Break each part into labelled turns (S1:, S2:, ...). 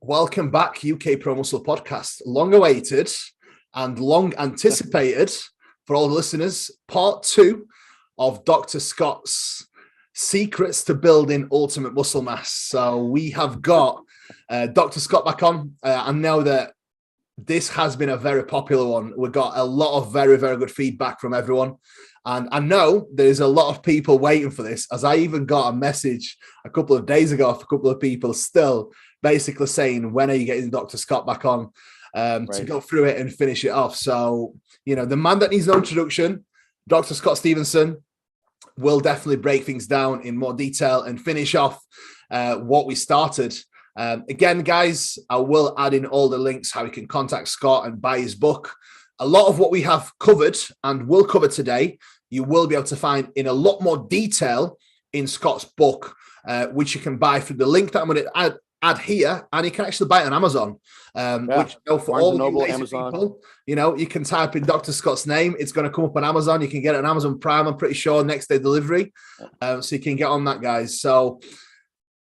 S1: Welcome back, UK Pro Muscle Podcast. Long awaited and long anticipated for all the listeners. Part 2 of Dr. Scott's secrets to building ultimate muscle mass. So we have got Dr. Scott back on. I know that this has been a very popular one. We got a lot of very, very good feedback from everyone. And I know there's a lot of people waiting for this, as I even got a message a couple of days ago for a couple of people still basically saying, when are you getting Dr. Scott back on to go through it and finish it off? So, you know, the man that needs no introduction, Dr. Scott Stevenson, will definitely break things down in more detail and finish off what we started. Again, guys, I will add in all the links, how you can contact Scott and buy his book. A lot of what we have covered and will cover today, you will be able to find in a lot more detail in Scott's book, which you can buy through the link that I'm going to add here, and you can actually buy it on Amazon. Which, you know, for all you lazy people, you know, you can type in Dr. Scott's name, it's going to come up on Amazon. You can get it on Amazon Prime, I'm pretty sure, next day delivery. So you can get on that, guys. So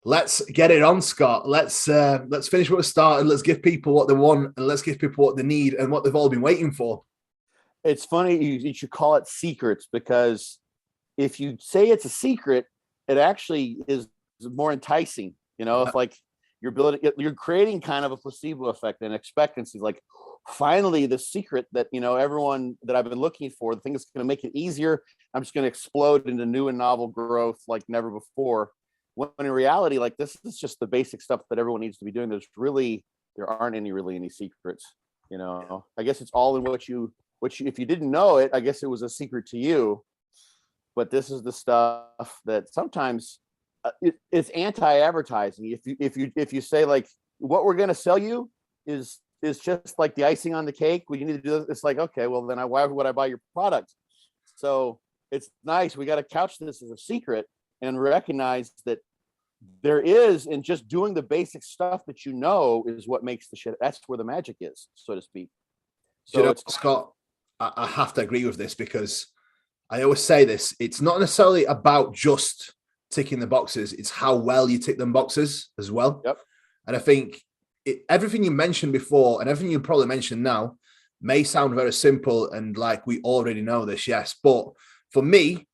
S1: let's get it on, Scott. Let's finish what we started. Let's give people what they want, and let's give people what they need and what they've all been waiting for.
S2: It's funny you should call it secrets, because if you say it's a secret, it actually is more enticing. You know, it's like you're creating kind of a placebo effect and expectancy. Like, finally, the secret that, you know, everyone that I've been looking for, the thing that's going to make it easier, I'm just going to explode into new and novel growth like never before. When in reality, like, this is just the basic stuff that everyone needs to be doing. There aren't any secrets. You know, I guess it's all in what you, if you didn't know it, I guess it was a secret to you. But this is the stuff that sometimes it's anti-advertising. If you say, like, what we're going to sell you is just like the icing on the cake, well, you need to do this. It's like, okay, well, then why would I buy your product? So it's nice. We got to couch this as a secret and recognize that there is, and just doing the basic stuff that you know is what makes the shit. That's where the magic is, so to speak. So,
S1: you know, Scott, I have to agree with this, because I always say this. It's not necessarily about just ticking the boxes. It's how well you tick them boxes as well.
S2: Yep.
S1: And I think everything you mentioned before and everything you probably mentioned now may sound very simple and like we already know this, yes. But for me,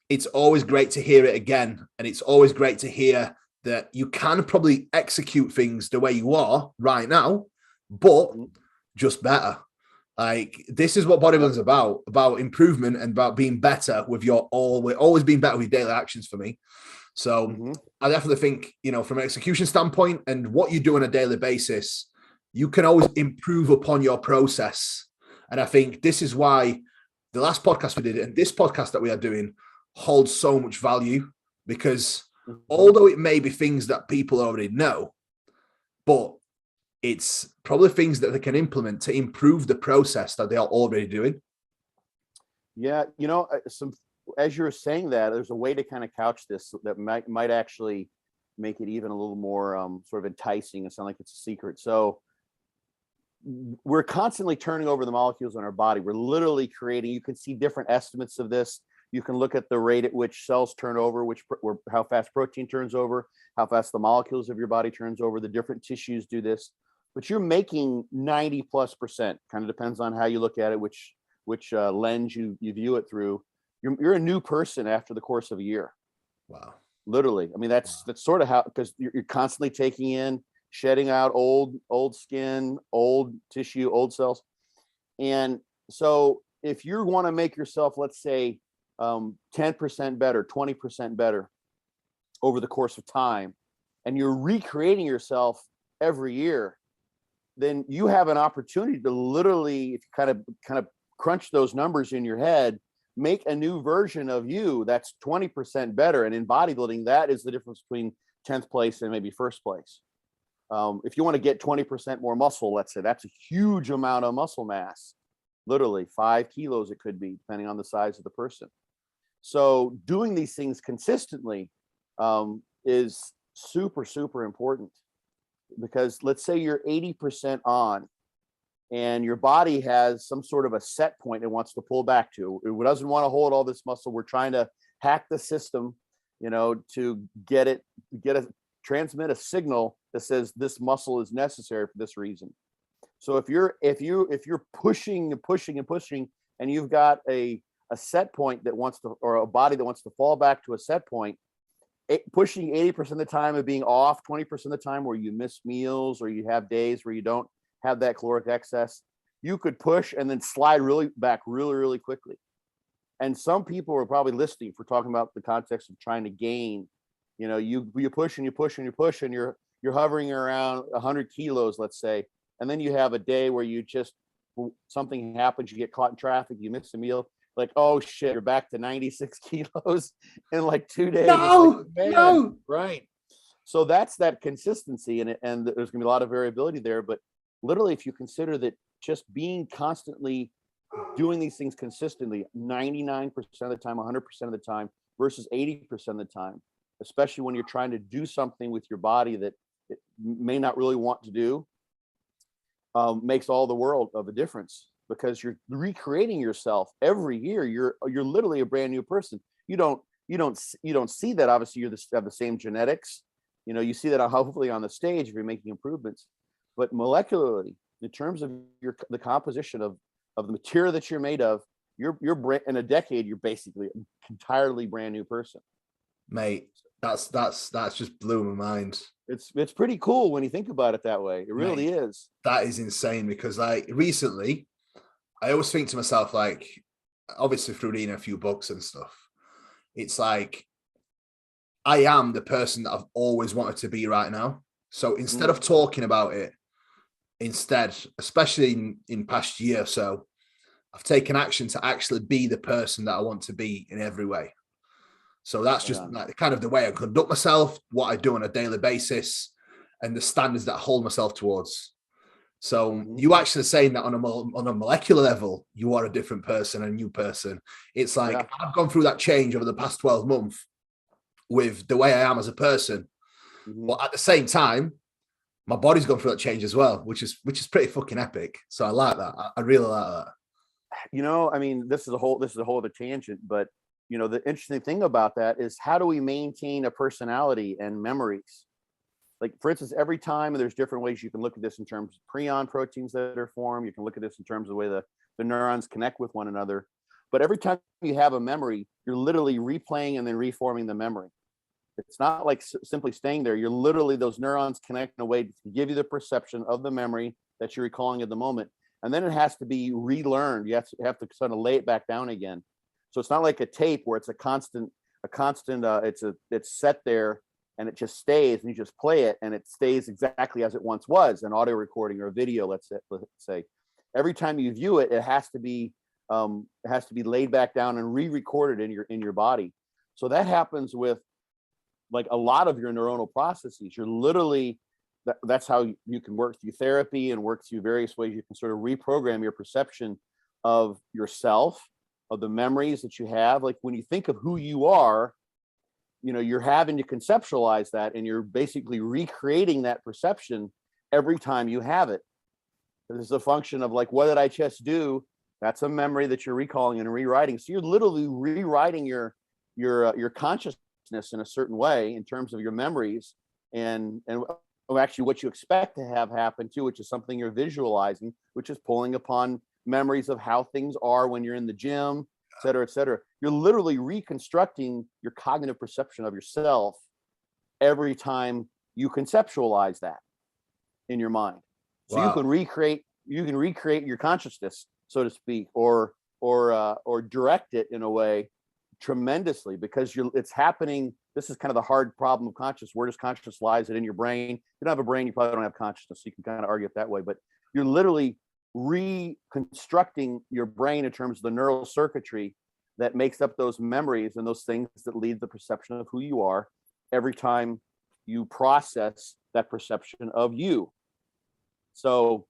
S1: it's always great to hear it again. And it's always great to hear that you can probably execute things the way you are right now, but just better. Like, this is what bodybuilding is about improvement and about being better with we're always being better with daily actions for me. So I definitely think, you know, from an execution standpoint and what you do on a daily basis, you can always improve upon your process. And I think this is why the last podcast we did and this podcast that we are doing holds so much value, because although it may be things that people already know, but it's probably things that they can implement to improve the process that they are already doing.
S2: Yeah, you know, as you're saying that, there's a way to kind of couch this that might actually make it even a little more sort of enticing and sound like it's a secret. So we're constantly turning over the molecules in our body. We're literally creating. You can see different estimates of this. You can look at the rate at which cells turn over, how fast protein turns over, how fast the molecules of your body turns over. The different tissues do this, but you're making 90+%. Kind of depends on how you look at it, which lens you view it through. You're a new person after the course of a year.
S1: Wow.
S2: Literally. I mean, that's sort of how, because you're constantly taking in, shedding out old skin, old tissue, old cells. And so if you want to make yourself, let's say, 10% better, 20% better over the course of time, and you're recreating yourself every year, then you have an opportunity to literally, if you kind of crunch those numbers in your head, make a new version of you that's 20% better. And in bodybuilding, that is the difference between 10th place and maybe first place. If you want to get 20% more muscle, let's say, that's a huge amount of muscle mass. Literally 5 kilos it could be, depending on the size of the person. So doing these things consistently is super, super important, because let's say you're 80% on and your body has some sort of a set point it wants to pull back to. It doesn't want to hold all this muscle. We're trying to hack the system, you know, to transmit a signal that says this muscle is necessary for this reason. So if you're pushing and pushing and pushing, and you've got a set point that wants to, or a body that wants to fall back to a set point, pushing 80% of the time and being off 20% of the time where you miss meals or you have days where you don't have that caloric excess, you could push and then slide really back really quickly. And some people are probably listening, if we're talking about the context of trying to gain, you know, you push and you push and you push and you're hovering around 100 kilos, let's say, and then you have a day where you just, something happens, you get caught in traffic, you miss a meal, like, oh shit, you're back to 96 kilos in like 2 days.
S1: No,
S2: like,
S1: no.
S2: Right. So that's that consistency, and there's gonna be a lot of variability there. But literally, if you consider that just being constantly doing these things consistently, 99% of the time, 100% of the time, versus 80% of the time, especially when you're trying to do something with your body that it may not really want to do, makes all the world of a difference, because you're recreating yourself every year. You're literally a brand new person. You don't see that. Obviously, have the same genetics. You know, you see that hopefully on the stage if you're making improvements, but molecularly, in terms of the composition of the material that you're made of, you're in a decade, you're basically an entirely brand new person.
S1: Mate, that's just blew my mind.
S2: It's pretty cool when you think about it that way. It really is.
S1: That is insane, because like recently, I always think to myself, like, obviously through reading a few books and stuff, it's like, I am the person that I've always wanted to be right now. So instead of talking about it, especially in past year or so, I've taken action to actually be the person that I want to be in every way. So that's just like kind of the way I conduct myself, what I do on a daily basis, and the standards that I hold myself towards. So you actually saying that on a molecular level, you are a different person, a new person. It's like, I've gone through that change over the past 12 months with the way I am as a person. But at the same time, my body's gone through that change as well, which is pretty fucking epic. So I like that. I really like that.
S2: You know, I mean, this is a whole other tangent, but you know, the interesting thing about that is, how do we maintain a personality and memories? Like, for instance, every time, and there's different ways you can look at this in terms of prion proteins that are formed. You can look at this in terms of the way the neurons connect with one another. But every time you have a memory, you're literally replaying and then reforming the memory. It's not like simply staying there. You're literally, those neurons connect in a way to give you the perception of the memory that you're recalling at the moment. And then it has to be relearned. You have to sort of lay it back down again. So it's not like a tape where it's it's set there and it just stays, and you just play it and it stays exactly as it once was, an audio recording or a video, let's say. Every time you view it, it has to be laid back down and re-recorded in your body. So that happens with like a lot of your neuronal processes. You're literally, that's how you can work through therapy and work through various ways. You can sort of reprogram your perception of yourself, of the memories that you have. Like when you think of who you are, you know, you're having to conceptualize that, and you're basically recreating that perception every time you have it. This is a function of like, what did I just do? That's a memory that you're recalling and rewriting. So you're literally rewriting your consciousness in a certain way in terms of your memories, and actually what you expect to have happen too, which is something you're visualizing, which is pulling upon memories of how things are when you're in the gym, et cetera, et cetera. You're literally reconstructing your cognitive perception of yourself every time you conceptualize that in your mind. So you can recreate your consciousness, so to speak, or direct it in a way tremendously, because it's happening. This is kind of the hard problem of consciousness. Where does consciousness lies? It in your brain? If you don't have a brain, you probably don't have consciousness. So you can kind of argue it that way, but you're literally reconstructing your brain in terms of the neural circuitry that makes up those memories and those things that lead the perception of who you are every time you process that perception of you. So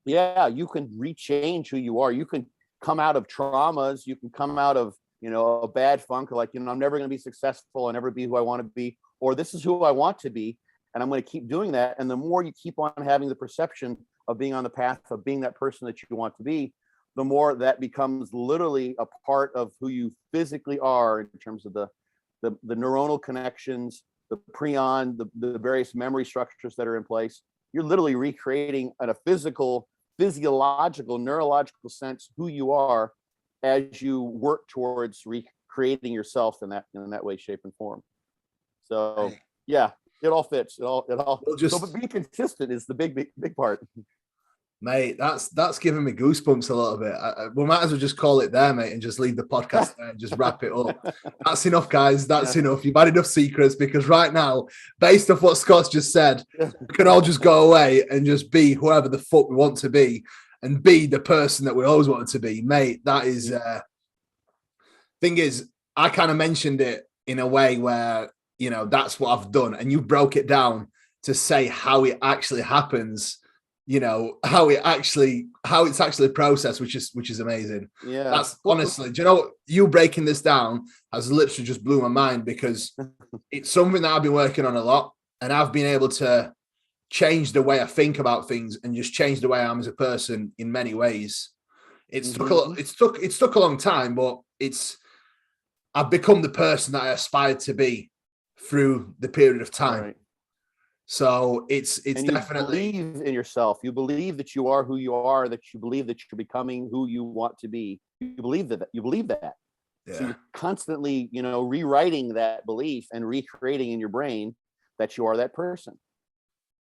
S2: yeah, you can rechange who you are. You can come out of traumas. You can come out of, you know, a bad funk, like, you know, I'm never going to be successful. I'll never be who I want to be, or this is who I want to be, and I'm going to keep doing that. And the more you keep on having the perception of being on the path of being that person that you want to be, the more that becomes literally a part of who you physically are in terms of the neuronal connections the prion, the various memory structures that are in place. You're literally recreating in a physiological, neurological sense who you are as you work towards recreating yourself in that way, shape, and form. So yeah, it all fits. It all. But being consistent is the big part.
S1: Mate, that's giving me goosebumps a little bit. We might as well just call it there, mate, and just leave the podcast there and just wrap it up. That's enough, guys. That's enough. You've had enough secrets, because right now, based off what Scott's just said, we can all just go away and just be whoever the fuck we want to be and be the person that we always wanted to be. Mate, that is... thing is, I kind of mentioned it in a way where, you know, that's what I've done. And you broke it down to say how it actually happens, you know, how it's actually processed, which is amazing.
S2: Yeah.
S1: That's honestly, do you know what? You breaking this down has literally just blew my mind, because it's something that I've been working on a lot, and I've been able to change the way I think about things and just change the way I am as a person in many ways. It's took a long time, but I've become the person that I aspired to be through the period of time. Right. So it's definitely,
S2: you believe in yourself. You believe that you are who you are, that you believe that you're becoming who you want to be. You believe that. Yeah. So you're constantly, you know, rewriting that belief and recreating in your brain that you are that person.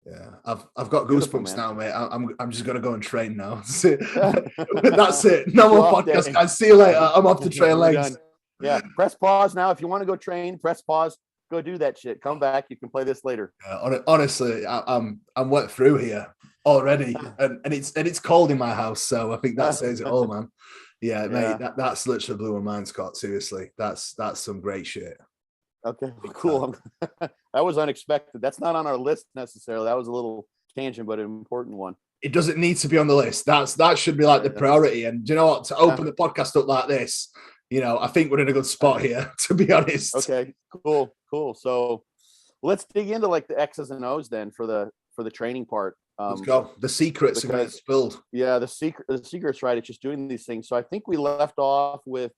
S1: Yeah, I've got goosebumps now, mate. I'm just gonna go and train now. That's it. No more podcast, guys. See you later. I'm off to train legs.
S2: Done. Yeah, press pause now. If you want to go train, press pause. Go do that shit. Come back. You can play this later.
S1: Honestly, I'm wet through here already, and it's cold in my house, so I think that says it all, man. Yeah, mate. That's literally blew my mind, Scott. Seriously, that's some great shit.
S2: Okay, cool. That was unexpected. That's not on our list necessarily. That was a little tangent, but an important one.
S1: It doesn't need to be on the list. That should be like the priority. And do you know what? To open the podcast up like this, you know, I think we're in a good spot here, to be honest.
S2: Okay, cool. So let's dig into like the X's and O's then for the training part.
S1: Let's go. The secrets are getting spilled.
S2: Yeah, the secret's right. It's just doing these things. So I think we left off with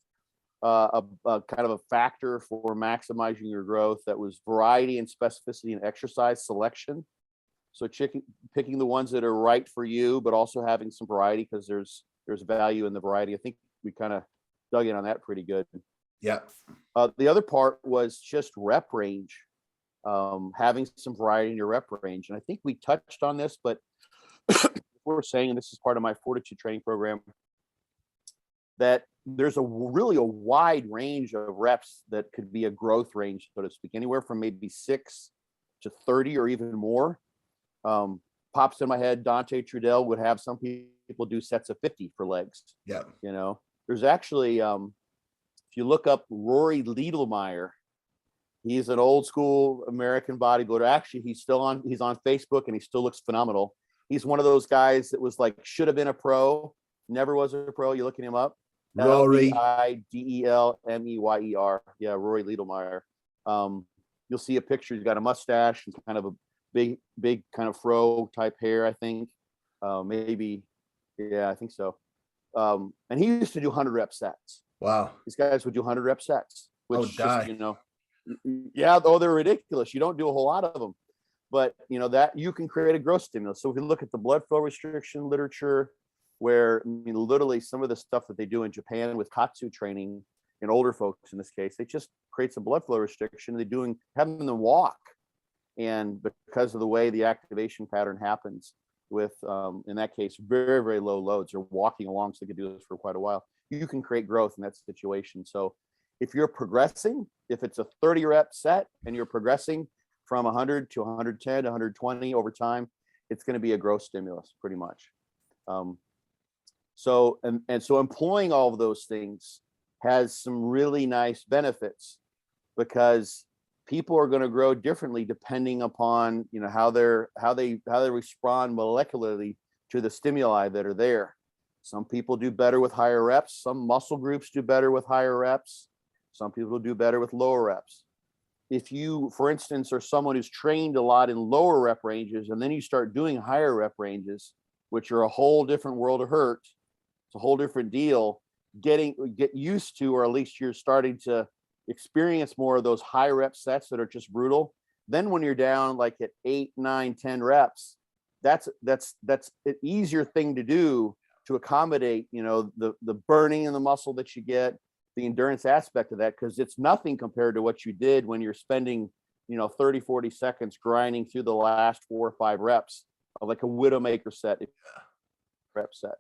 S2: a kind of a factor for maximizing your growth that was variety and specificity and exercise selection. So picking the ones that are right for you, but also having some variety, because there's value in the variety. I think we kind of dug in on that pretty good.
S1: Yeah.
S2: The other part was just rep range, having some variety in your rep range. And I think we touched on this, but we're saying, and this is part of my fortitude training program, that there's a wide range of reps that could be a growth range, so to speak, anywhere from maybe 6 to 30 or even more. Pops in my head, Dante Trudell would have some people do sets of 50 for legs.
S1: Yeah.
S2: You know, there's actually, if you look up Rory Liedlmeyer, he's an old school American bodybuilder. Actually, he's on Facebook and he still looks phenomenal. He's one of those guys that was like, should have been a pro, never was a pro. You're looking him up.
S1: Rory
S2: Liedlmeyer. Yeah, Rory Liedlmeyer. You'll see a picture. He's got a mustache and kind of a big kind of fro type hair, I think. Maybe. Yeah, I think so. And he used to do 100 rep sets.
S1: Wow.
S2: These guys would do 100 rep sets, which
S1: die.
S2: Just, you know, yeah, they're ridiculous. You don't do a whole lot of them, but you know that you can create a growth stimulus. So if you look at the blood flow restriction literature, where I mean, literally some of the stuff that they do in Japan with Katsu training in older folks, in this case, they just create some blood flow restriction. They're having them walk, and because of the way the activation pattern happens with, in that case, very, very low loads, or walking along, so they can do this for quite a while. You can create growth in that situation. So if you're progressing, if it's a 30 rep set and you're progressing from 100 to 110 to 120 over time, it's going to be a growth stimulus pretty much. So employing all of those things has some really nice benefits, because people are going to grow differently depending upon, you know, how they respond molecularly to the stimuli that are there. Some people do better with higher reps. Some muscle groups do better with higher reps. Some people do better with lower reps. If you, for instance, are someone who's trained a lot in lower rep ranges, and then you start doing higher rep ranges, which are a whole different world of hurt, it's a whole different deal. Get used to, or at least you're starting to experience more of those high rep sets that are just brutal. Then when you're down like at 8, 9, 10 reps, that's an easier thing to do to accommodate, you know, the burning in the muscle that you get, the endurance aspect of that, because it's nothing compared to what you did when you're spending, you know, 30, 40 seconds grinding through the last 4 or 5 reps of like a Widowmaker set, rep set.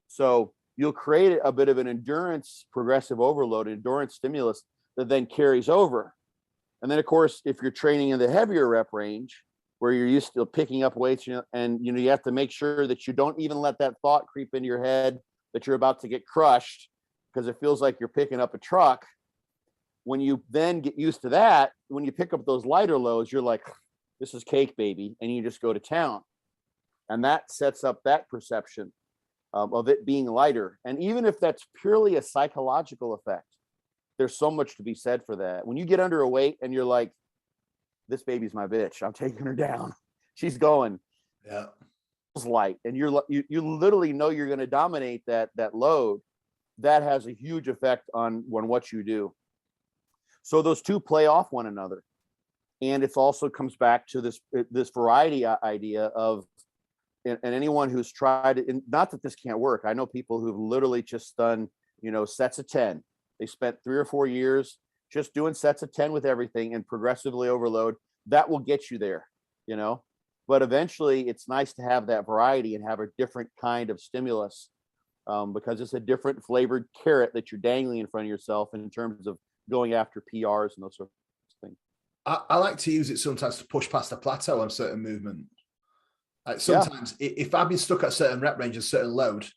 S2: So you'll create a bit of an endurance progressive overload, endurance stimulus that then carries over. And then of course, if you're training in the heavier rep range, where you're used to picking up weights, you know, and you have to make sure that you don't even let that thought creep into your head that you're about to get crushed, because it feels like you're picking up a truck. When you then get used to that, when you pick up those lighter loads, you're like, this is cake, baby, and you just go to town. And that sets up that perception of it being lighter. And even if that's purely a psychological effect, there's so much to be said for that. When you get under a weight and you're like, this baby's my bitch, I'm taking her down, she's going,
S1: yeah,
S2: it's light, and you literally know you're going to dominate that load. That has a huge effect on what you do. So those two play off one another. And it also comes back to this variety idea of, and anyone who's tried it, and not that this can't work. I know people who've literally just done, you know, sets of 10. They spent 3 or 4 years just doing sets of 10 with everything and progressively overload. That will get you there, you know, but eventually it's nice to have that variety and have a different kind of stimulus, because it's a different flavored carrot that you're dangling in front of yourself in terms of going after PRs and those sorts of things.
S1: I like to use it sometimes to push past a plateau on certain movement. Like sometimes if I've been stuck at a certain rep range, a certain load,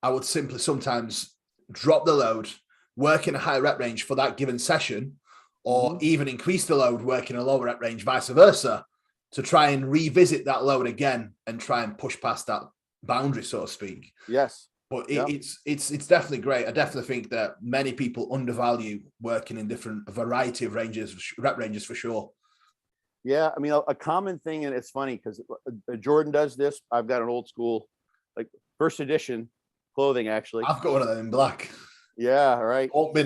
S1: I would simply sometimes drop the load, work in a higher rep range for that given session, or even increase the load, work in a lower rep range, vice versa, to try and revisit that load again and try and push past that boundary, so to speak.
S2: Yes.
S1: But it's definitely great. I definitely think that many people undervalue working in different variety of ranges, rep ranges for sure.
S2: Yeah, I mean, a common thing, and it's funny because Jordan does this. I've got an old school, like first edition clothing, actually.
S1: I've got one of them in black.
S2: Yeah, right.
S1: I won't bin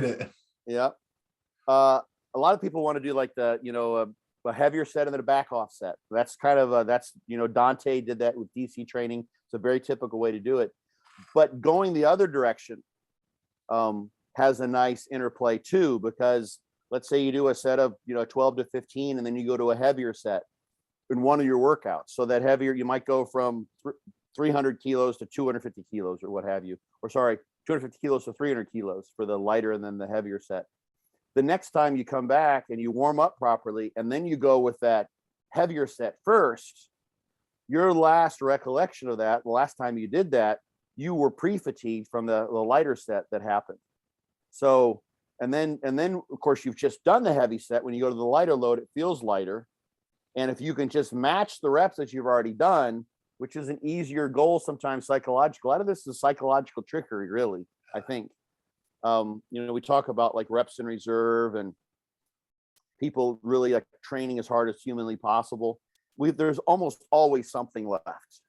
S1: it.
S2: Yeah. A lot of people want to do like the, you know, a heavier set and then a back off set. That's kind of that's, you know, Dante did that with DC training. It's a very typical way to do it. But going the other direction has a nice interplay too, because let's say you do a set of, you know, 12 to 15, and then you go to a heavier set in one of your workouts. So that heavier, you might go from 300 kilos to 250 kilos or what have you, or sorry, 250 kilos to 300 kilos for the lighter and then the heavier set. The next time you come back and you warm up properly, and then you go with that heavier set first, your last recollection of that, the last time you did that, you were pre-fatigued from the lighter set that happened. So, and then of course you've just done the heavy set. When you go to the lighter load, it feels lighter. And if you can just match the reps that you've already done, which is an easier goal, sometimes psychological. A lot of this is psychological trickery, really, I think. You know, we talk about like reps in reserve and people really like training as hard as humanly possible. There's almost always something left.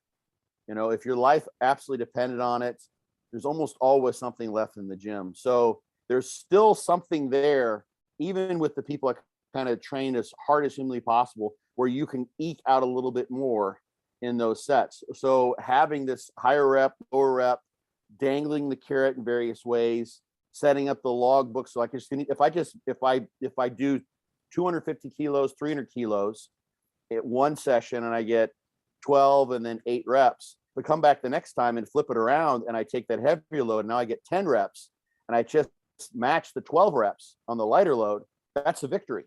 S2: You know, if your life absolutely depended on it, there's almost always something left in the gym. So there's still something there, even with the people that kind of train as hard as humanly possible, where you can eke out a little bit more in those sets. So having this higher rep, lower rep, dangling the carrot in various ways, setting up the log book. So if I do 250 kilos, 300 kilos at one session, and I get 12 and then 8 reps, but come back the next time and flip it around, and I take that heavier load, and now I get 10 reps, and I just match the 12 reps on the lighter load, that's a victory.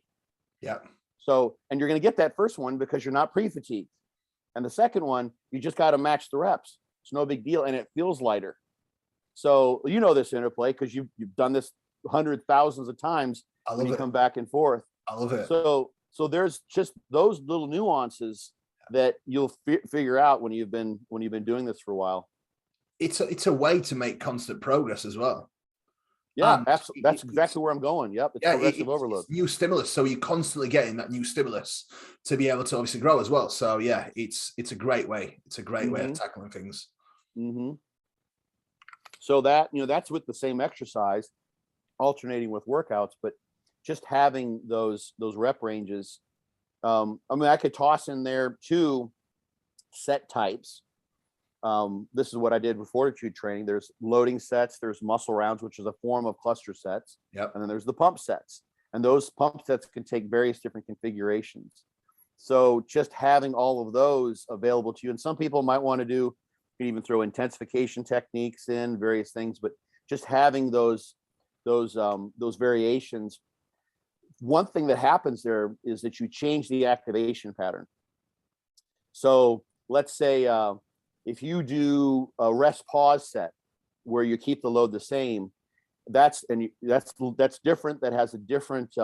S1: Yeah.
S2: So, and you're going to get that first one because you're not pre-fatigued. And the second one, you just got to match the reps. It's no big deal, and it feels lighter. So you know this interplay because you've done this hundreds, thousands of times when you come back and forth.
S1: I love it.
S2: So there's just those little nuances that you'll figure out when you've been doing this for a while.
S1: It's a way to make constant progress as well.
S2: Yeah, absolutely. That's exactly where I'm going. Yep, it's progressive overload. It's
S1: new stimulus, so you're constantly getting that new stimulus to be able to obviously grow as well. So yeah, it's a great way. It's a great way of tackling things.
S2: Mm-hmm. So that, you know, that's with the same exercise, alternating with workouts. But just having those rep ranges. I mean, I could toss in there 2 set types. This is what I did with fortitude training. There's loading sets, there's muscle rounds, which is a form of cluster sets.
S1: Yep.
S2: And then there's the pump sets. And those pump sets can take various different configurations. So just having all of those available to you, and some people might want to do, you can even throw intensification techniques in, various things, but just having those variations. One thing that happens there is that you change the activation pattern. So let's say if you do a rest pause set where you keep the load the same, that's different. That has a different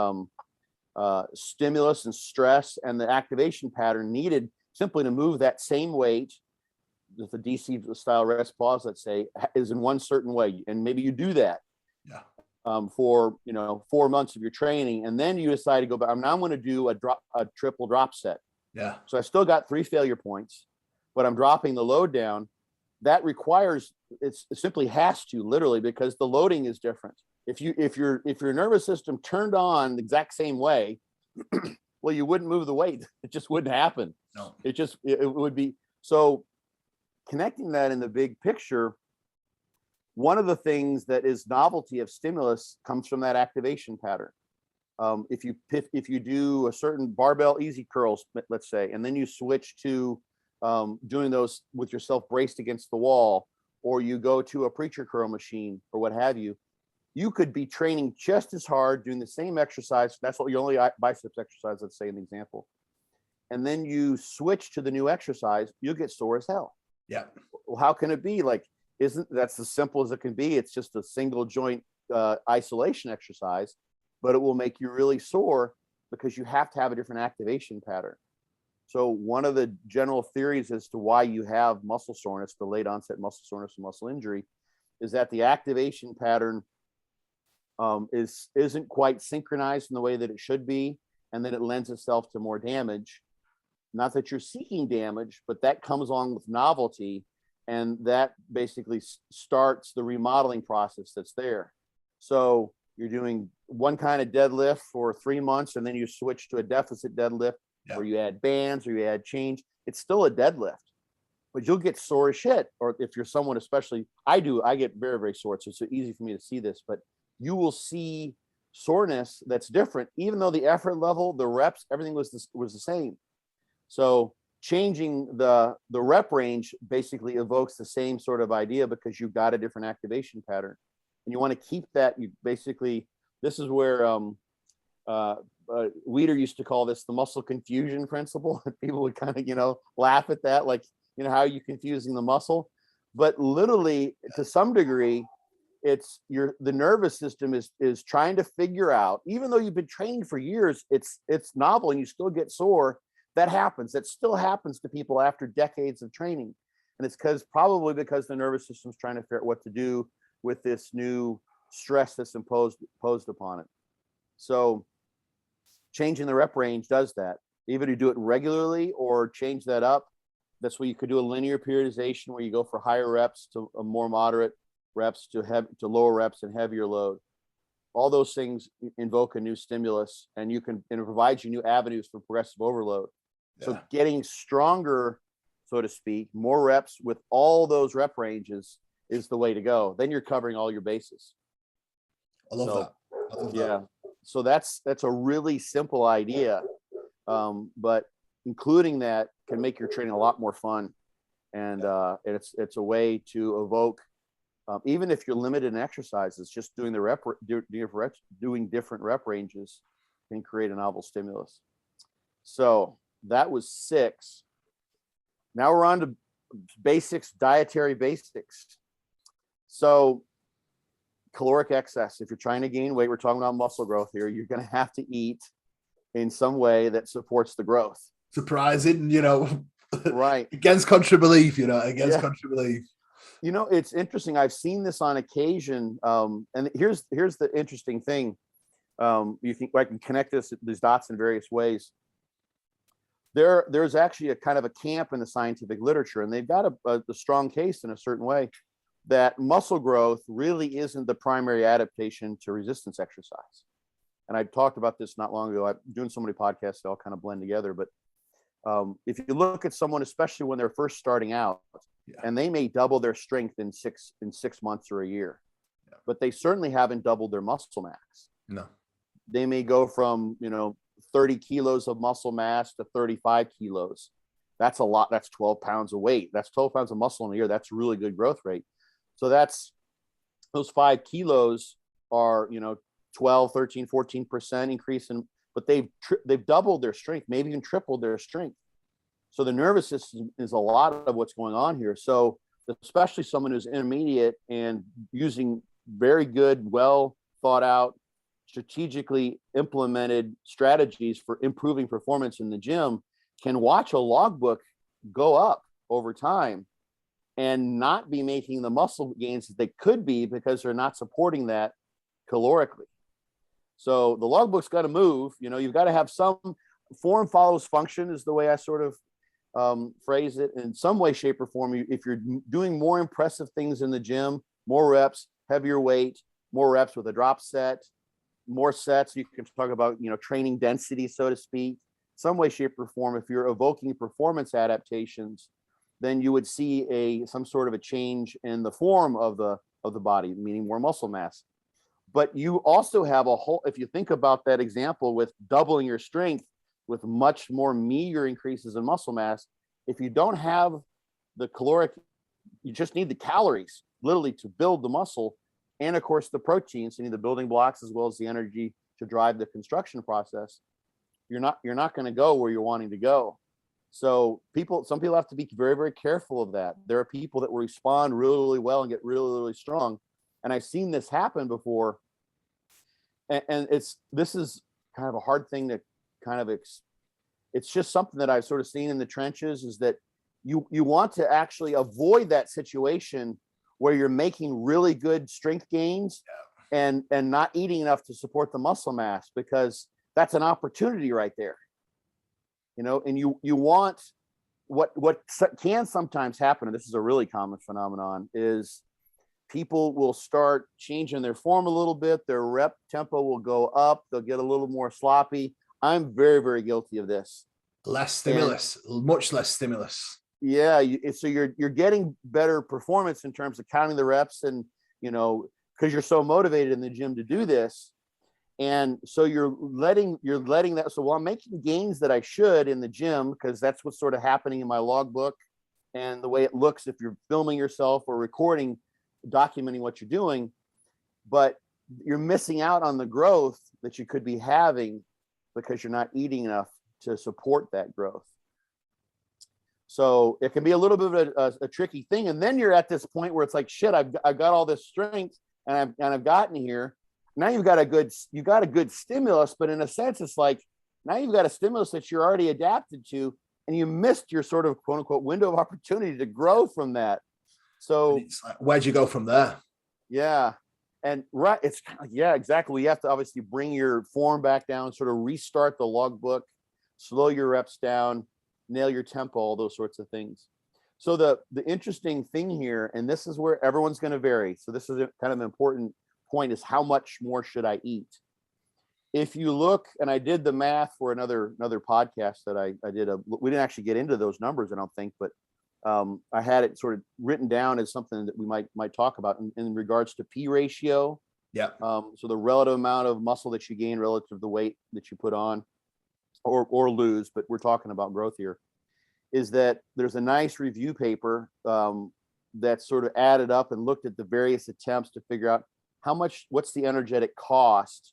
S2: stimulus and stress, and the activation pattern needed simply to move that same weight, with the DC style rest pause, let's say, is in one certain way, and maybe you do that.
S1: Yeah.
S2: For 4 months of your training, and then you decide to go back. Now I'm going to do a triple drop set.
S1: Yeah.
S2: So I still got 3 failure points, but I'm dropping the load down. That requires, it simply has to, literally, because the loading is different. If your nervous system turned on the exact same way, well, you wouldn't move the weight. It just wouldn't happen.
S1: No.
S2: It would be. So connecting that in the big picture, one of the things that is novelty of stimulus comes from that activation pattern. If you do a certain barbell easy curls, let's say, and then you switch to doing those with yourself braced against the wall, or you go to a preacher curl machine or what have you, you could be training just as hard, doing the same exercise. That's what your only biceps exercise, let's say, in the example. And then you switch to the new exercise, you'll get sore as hell.
S1: Yeah.
S2: Well, how can it be? Like, that's as simple as it can be. It's just a single joint isolation exercise, but it will make you really sore because you have to have a different activation pattern. So one of the general theories as to why you have muscle soreness, the late onset muscle soreness and muscle injury, is that the activation pattern isn't quite synchronized in the way that it should be, and then it lends itself to more damage. Not that you're seeking damage, but that comes along with novelty, and that basically starts the remodeling process that's there. So you're doing one kind of deadlift for 3 months, and then you switch to a deficit deadlift, where you add bands or you add change. It's still a deadlift, but you'll get sore as shit. Or if you're someone, especially I get very, very sore. So it's easy for me to see this, but you will see soreness that's different, even though the effort level, the reps, everything was the same. So changing the rep range basically evokes the same sort of idea, because you've got a different activation pattern, and you want to keep that. You basically, this is where Weider used to call this the muscle confusion principle. People would kind of, laugh at that, like, how are you confusing the muscle? But literally, to some degree, it's the nervous system is trying to figure out, even though you've been training for years, it's novel and you still get sore. That happens. That still happens to people after decades of training. And it's probably because the nervous system's trying to figure out what to do with this new stress that's imposed upon it. So changing the rep range does that. Even you do it regularly or change that up. That's where you could do a linear periodization, where you go for higher reps to a more moderate reps to lower reps and heavier load. All those things invoke a new stimulus, and it provides you new avenues for progressive overload. Yeah. So getting stronger, so to speak, more reps with all those rep ranges is the way to go. Then you're covering all your bases.
S1: I love that.
S2: Yeah. So that's a really simple idea, but including that can make your training a lot more fun, and it's a way to evoke. Even if you're limited in exercises, just doing doing different rep ranges can create a novel stimulus. So that was 6. Now we're on to basics, dietary basics. So caloric excess. If you're trying to gain weight, we're talking about muscle growth here, you're going to have to eat in some way that supports the growth.
S1: Surprising,
S2: right.
S1: Against contrary belief, contrary belief.
S2: It's interesting. I've seen this on occasion. And here's the interesting thing. You think I can connect these dots in various ways. There's actually a kind of a camp in the scientific literature, and they've got a strong case in a certain way that muscle growth really isn't the primary adaptation to resistance exercise. and I talked about this not long ago. I'm doing so many podcasts, they all kind of blend together. But if you look at someone, especially when they're first starting out, and they may double their strength in 6 months or a year, but they certainly haven't doubled their muscle mass.
S1: No.
S2: They may go from, 30 kilos of muscle mass to 35 kilos. That's a lot. That's 12 pounds of weight. That's 12 pounds of muscle in a year. That's a really good growth rate. So that's, those 5 kilos are, 12, 13, 14% increase in, but they've doubled their strength, maybe even tripled their strength. So the nervous system is a lot of what's going on here. So especially someone who's intermediate and using very good, well thought out, strategically implemented strategies for improving performance in the gym can watch a logbook go up over time and not be making the muscle gains that they could be because they're not supporting that calorically. So the logbook's got to move. You've got to have some form follows function is the way I sort of phrase it. In some way, shape, or form, if you're doing more impressive things in the gym, more reps, heavier weight, more reps with a drop set, more sets, you can talk about, training density, so to speak. Some way, shape, or form, if you're evoking performance adaptations, then you would see some sort of a change in the form of the body, meaning more muscle mass. But you also have if you think about that example with doubling your strength with much more meager increases in muscle mass, if you don't have the caloric, you just need the calories literally to build the muscle. And of course, the proteins, you need the building blocks as well as the energy to drive the construction process. You're not going to go where you're wanting to go. So some people have to be very, very careful of that. There are people that will respond really, really well and get really, really strong. And I've seen this happen before. And this is kind of a hard thing to kind of, it's just something that I've sort of seen in the trenches, is that you want to actually avoid that situation where you're making really good strength gains and not eating enough to support the muscle mass, because that's an opportunity right there. And you want what can sometimes happen, and this is a really common phenomenon, is people will start changing their form a little bit, their rep tempo will go up, they'll get a little more sloppy. I'm very, very guilty of this.
S1: Less stimulus, much less stimulus.
S2: Yeah, so you're getting better performance in terms of counting the reps, and because you're so motivated in the gym to do this, and so you're letting that. So while I'm making gains that I should in the gym, because that's what's sort of happening in my logbook and the way it looks if you're filming yourself or recording, documenting what you're doing, but you're missing out on the growth that you could be having because you're not eating enough to support that growth. So it can be a little bit of a tricky thing. And then you're at this point where it's like, shit, I've got all this strength and I've gotten here. Now you've got a good stimulus, but in a sense, it's like, now you've got a stimulus that you're already adapted to, and you missed your sort of quote unquote window of opportunity to grow from that. So
S1: it's like, where'd you go from there?
S2: Yeah. And right. It's exactly. We have to obviously bring your form back down, sort of restart the logbook, slow your reps down, nail your tempo, all those sorts of things. So the interesting thing here, and this is where everyone's going to vary. So this is kind of an important point, is how much more should I eat? If you look, and I did the math for another podcast that I did, we didn't actually get into those numbers, I don't think, but I had it sort of written down as something that we might talk about in regards to P ratio.
S1: Yeah.
S2: So the relative amount of muscle that you gain relative to the weight that you put on or lose, but we're talking about growth here, is that there's a nice review paper that sort of added up and looked at the various attempts to figure out what's the energetic cost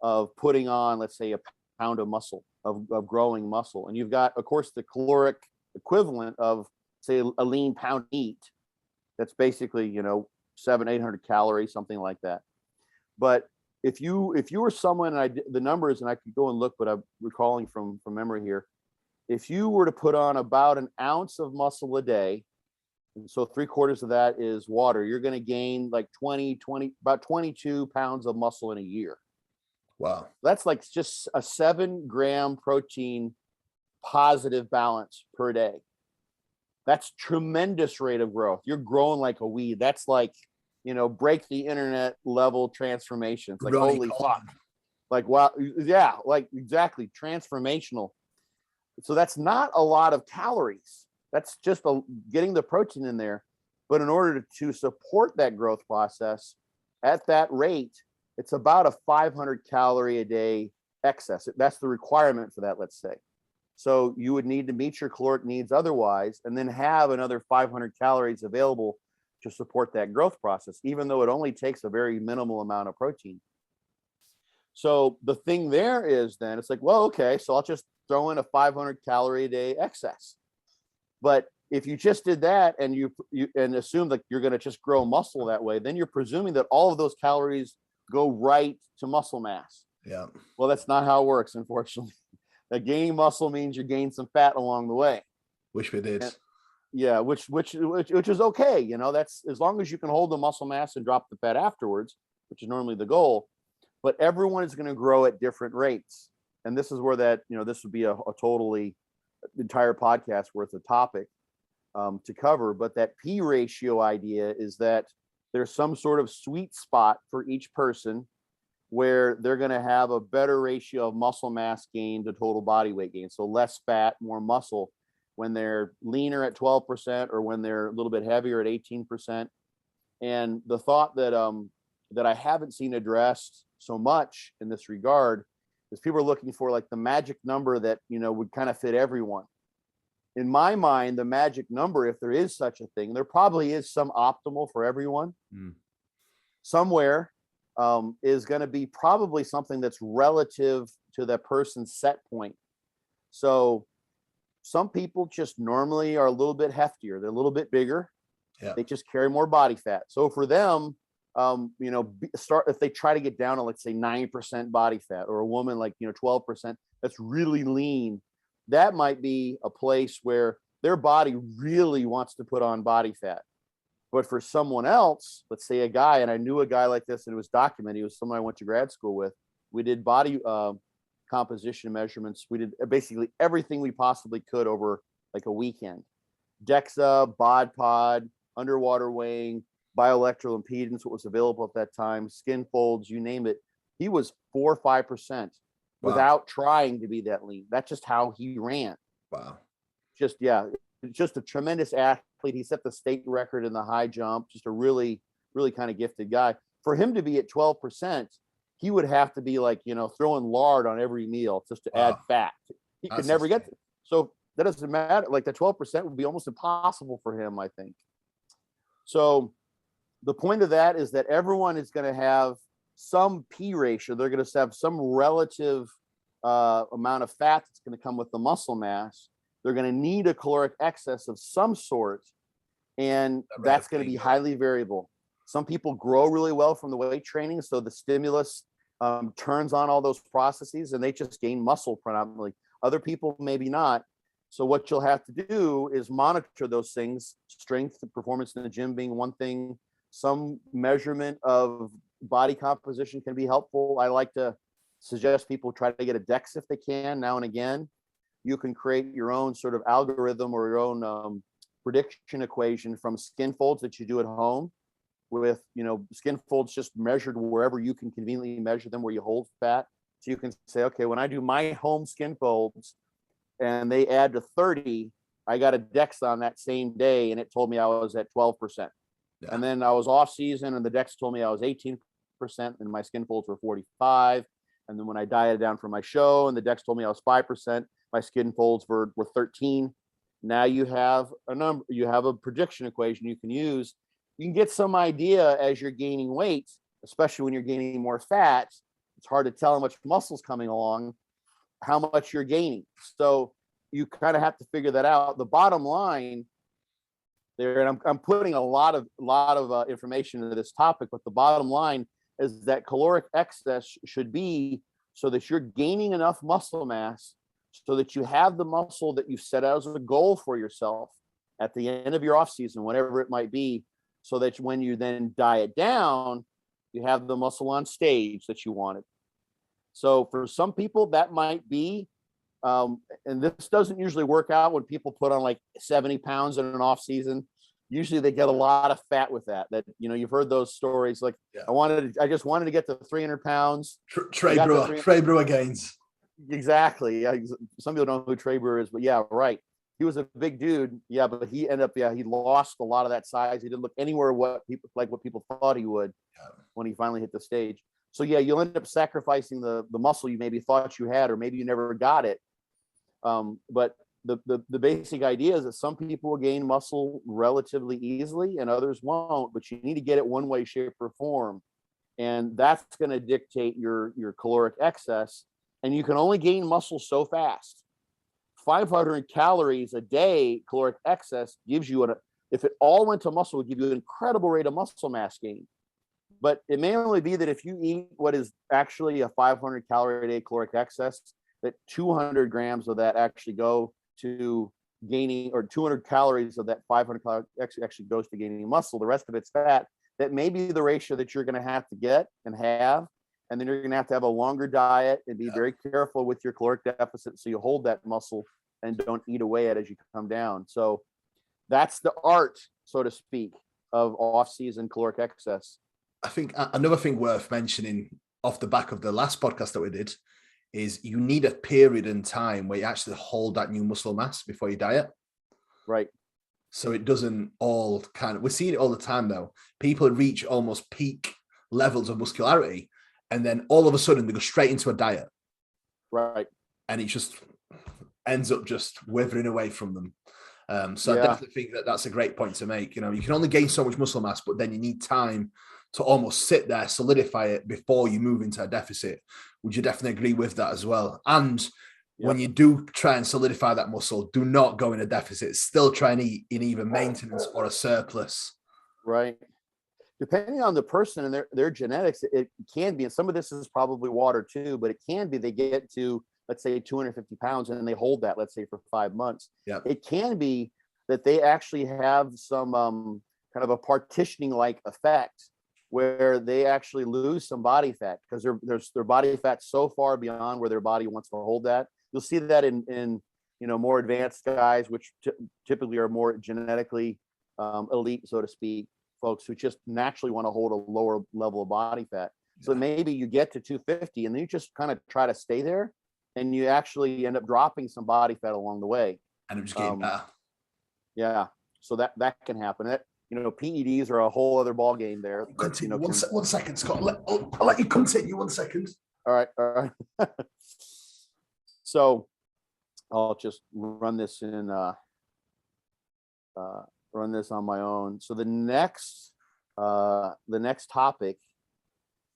S2: of putting on, let's say, a pound of muscle, of growing muscle. And you've got, of course, the caloric equivalent of, say, a lean pound meat. That's basically, 700-800 calories, something like that. But if you were someone, and I did the numbers, and I could go and look, but I'm recalling from memory here. If you were to put on about an ounce of muscle a day, and so 3/4 of that is water, you're going to gain like about 22 pounds of muscle in a year.
S1: Wow.
S2: That's like just a 7-gram protein positive balance per day. That's tremendous rate of growth. You're growing like a weed. That's like, break the internet level transformations. Like, holy fuck. Like, wow, yeah, like exactly, transformational. So that's not a lot of calories. That's just getting the protein in there. But in order to support that growth process at that rate, it's about a 500 calorie a day excess. That's the requirement for that, let's say. So you would need to meet your caloric needs otherwise, and then have another 500 calories available to support that growth process, even though it only takes a very minimal amount of protein. So the thing there is then it's like, well, okay, so I'll just throw in a 500 calorie a day excess. But if you just did that and you assume that you're going to just grow muscle that way, then you're presuming that all of those calories go right to muscle mass.
S1: Yeah.
S2: Well, that's not how it works, unfortunately. That gaining muscle means you gain some fat along the way.
S1: Wish we did.
S2: And, yeah, which is okay. You know, that's as long as you can hold the muscle mass and drop the fat afterwards, which is normally the goal. But everyone is going to grow at different rates. And this is where that, you know, this would be a totally entire podcast worth of topic to cover. But that P ratio idea is that there's some sort of sweet spot for each person where they're going to have a better ratio of muscle mass gain to total body weight gain. So less fat, more muscle when they're leaner at 12% or when they're a little bit heavier at 18%. And the thought that I haven't seen addressed so much in this regard is people are looking for like the magic number that, you know, would kind of fit everyone. In my mind, the magic number, if there is such a thing, there probably is some optimal for everyone. Somewhere is going to be probably something that's relative to that person's set point. So some people just normally are a little bit heftier. They're a little bit bigger.
S1: Yeah.
S2: They just carry more body fat. So for them, you know, if they try to get down to, let's say 9% body fat, or a woman like, you know, 12%, that's really lean. That might be a place where their body really wants to put on body fat. But for someone else, let's say a guy, and I knew a guy like this, and it was documented. He was someone I went to grad school with. We did body composition measurements. We did basically everything we possibly could over like a weekend. DEXA, bod pod, underwater weighing, bioelectrical impedance, what was available at that time, skin folds, you name it. He was 4 or 5% without trying to be that lean. That's just how he ran.
S1: Wow.
S2: Just, yeah, just a tremendous athlete. He set the state record in the high jump, just a really, really kind of gifted guy. For him to be at 12%, he would have to be like, you know, throwing lard on every meal just to add fat. He could never get to. So that doesn't matter. Like the 12% would be almost impossible for him, I think. So the point of that is that everyone is going to have some P ratio. They're going to have some relative amount of fat that's going to come with the muscle mass. They're going to need a caloric excess of some sort, and that's going to be highly variable. Some people grow really well from the weight training, so the stimulus turns on all those processes, and they just gain muscle predominantly. Other people maybe not. So what you'll have to do is monitor those things, strength and performance in the gym being one thing. Some measurement of body composition can be helpful. I like to suggest people try to get a DEX if they can now and again. You can create your own sort of algorithm or your own prediction equation from skin folds that you do at home with, you know, skin folds just measured wherever you can conveniently measure them, where you hold fat. So you can say, okay, when I do my home skin folds and they add to 30, I got a DEX on that same day and it told me I was at 12%. Yeah. And then I was off season and the DEX told me I was 18% and my skin folds were 45. And then when I dieted down for my show and the DEX told me I was 5%, my skin folds were 13. Now you have a number, you have a prediction equation you can use. You can get some idea as you're gaining weight, especially when you're gaining more fat. It's hard to tell how much muscle's coming along, how much you're gaining. So you kind of have to figure that out. The bottom line there, and I'm putting a lot of information into this topic, but the bottom line is that caloric excess should be so that you're gaining enough muscle mass so that you have the muscle that you set out as a goal for yourself at the end of your off season, whatever it might be, so that when you then diet down, you have the muscle on stage that you wanted. So for some people that might be, and this doesn't usually work out when people put on like 70 pounds in an off season. usually they get a lot of fat with that, you've heard those stories. Like, I just wanted to get to 300 pounds.
S1: Trey Brewer gains.
S2: Exactly. Yeah. Some people don't know who Trey Brewer is, but yeah, right. He was a big dude. Yeah. But he ended up, he lost a lot of that size. He didn't look anywhere what people thought he would when he finally hit the stage. So yeah, you'll end up sacrificing the muscle you maybe thought you had, or maybe you never got it. But the basic idea is that some people will gain muscle relatively easily and others won't, but you need to get it one way, shape, or form. And that's going to dictate your caloric excess. And you can only gain muscle so fast. 500 calories a day caloric excess gives you, if it all went to muscle, would give you an incredible rate of muscle mass gain. But it may only be that if you eat what is actually a 500 calorie a day caloric excess, that 200 grams of that actually go to gaining, or 200 calories of that 500 calories actually goes to gaining muscle. The rest of it's fat. That may be the ratio that you're going to have to get and have. And then you're going to have a longer diet and be very careful with your caloric deficit, so you hold that muscle and don't eat away at it as you come down. So that's the art, so to speak, of off-season caloric excess.
S1: I think another thing worth mentioning off the back of the last podcast that we did is you need a period in time where you actually hold that new muscle mass before you diet.
S2: Right.
S1: So it doesn't all we're seeing it all the time though. People reach almost peak levels of muscularity, and then all of a sudden they go straight into a diet.
S2: Right.
S1: And it just ends up just withering away from them. So I definitely think that that's a great point to make. You can only gain so much muscle mass, but then you need time to almost sit there, solidify it before you move into a deficit. Would you definitely agree with that as well? And when you do try and solidify that muscle, do not go in a deficit. Still try and eat in either maintenance or a surplus.
S2: Right. Depending on the person and their genetics, it can be, and some of this is probably water too, but it can be they get to, let's say, 250 pounds and they hold that, let's say, for 5 months.
S1: Yeah.
S2: It can be that they actually have some kind of a partitioning like effect where they actually lose some body fat because their body fat so far beyond where their body wants to hold that. You'll see that in more advanced guys, which typically are more genetically elite, so to speak, folks who just naturally want to hold a lower level of body fat. So maybe you get to 250 and then you just kind of try to stay there, and you actually end up dropping some body fat along the way.
S1: And it just getting better.
S2: Yeah. So that can happen. PEDs are a whole other ball game there.
S1: Continue. One second, Scott. I'll let you continue 1 second.
S2: All right. So I'll just run this on my own. So the next topic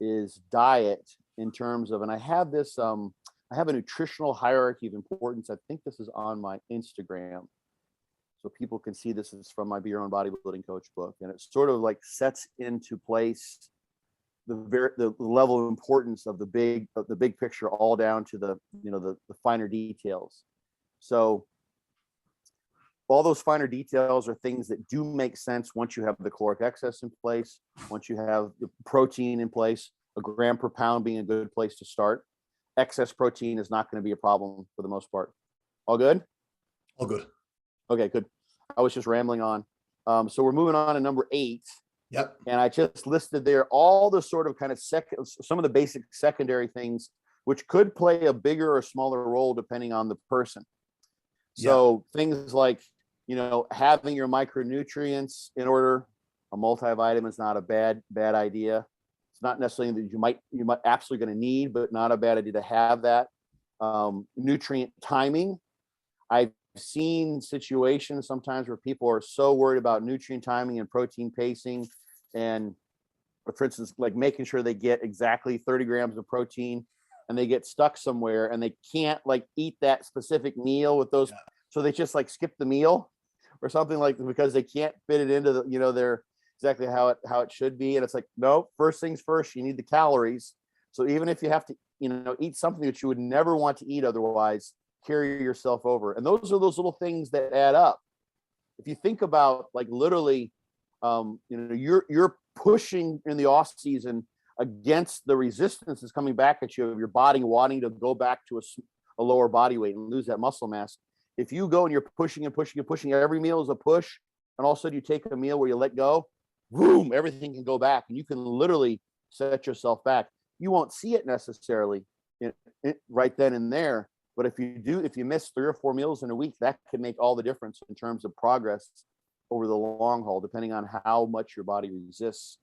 S2: is diet in terms of, and I have this, I have a nutritional hierarchy of importance. I think this is on my Instagram, so people can see this is from my Be Your Own Bodybuilding Coach book, and it sort of like sets into place the level of importance of the big picture, all down to the finer details. So all those finer details are things that do make sense once you have the caloric excess in place, once you have the protein in place, a gram per pound being a good place to start. Excess protein is not going to be a problem for the most part. All good?
S1: All good.
S2: Okay, good. I was just rambling on. So we're moving on to number 8.
S1: Yep. And
S2: I just listed there all the sort of kind of some of the basic secondary things which could play a bigger or smaller role depending on the person. So things like, having your micronutrients in order. A multivitamin is not a bad idea. It's not necessarily that you might absolutely going to need, but not a bad idea to have that. Nutrient timing. I've seen situations sometimes where people are so worried about nutrient timing and protein pacing, and for instance, like making sure they get exactly 30 grams of protein, and they get stuck somewhere and they can't like eat that specific meal with those. So they just like skip the meal or something like that because they can't fit it into their exactly how it should be. And it's like, no, first things first, you need the calories. So even if you have to, eat something that you would never want to eat otherwise, carry yourself over. And those are those little things that add up. If you think about like literally, you're pushing in the off season against the resistance that's coming back at you of your body wanting to go back to a lower body weight and lose that muscle mass. If you go and you're pushing and pushing and pushing, every meal is a push, and all of a sudden you take a meal where you let go, boom, everything can go back, and you can literally set yourself back. You won't see it necessarily right then and there, but if you miss 3 or 4 meals in a week, that can make all the difference in terms of progress over the long haul, depending on how much your body resists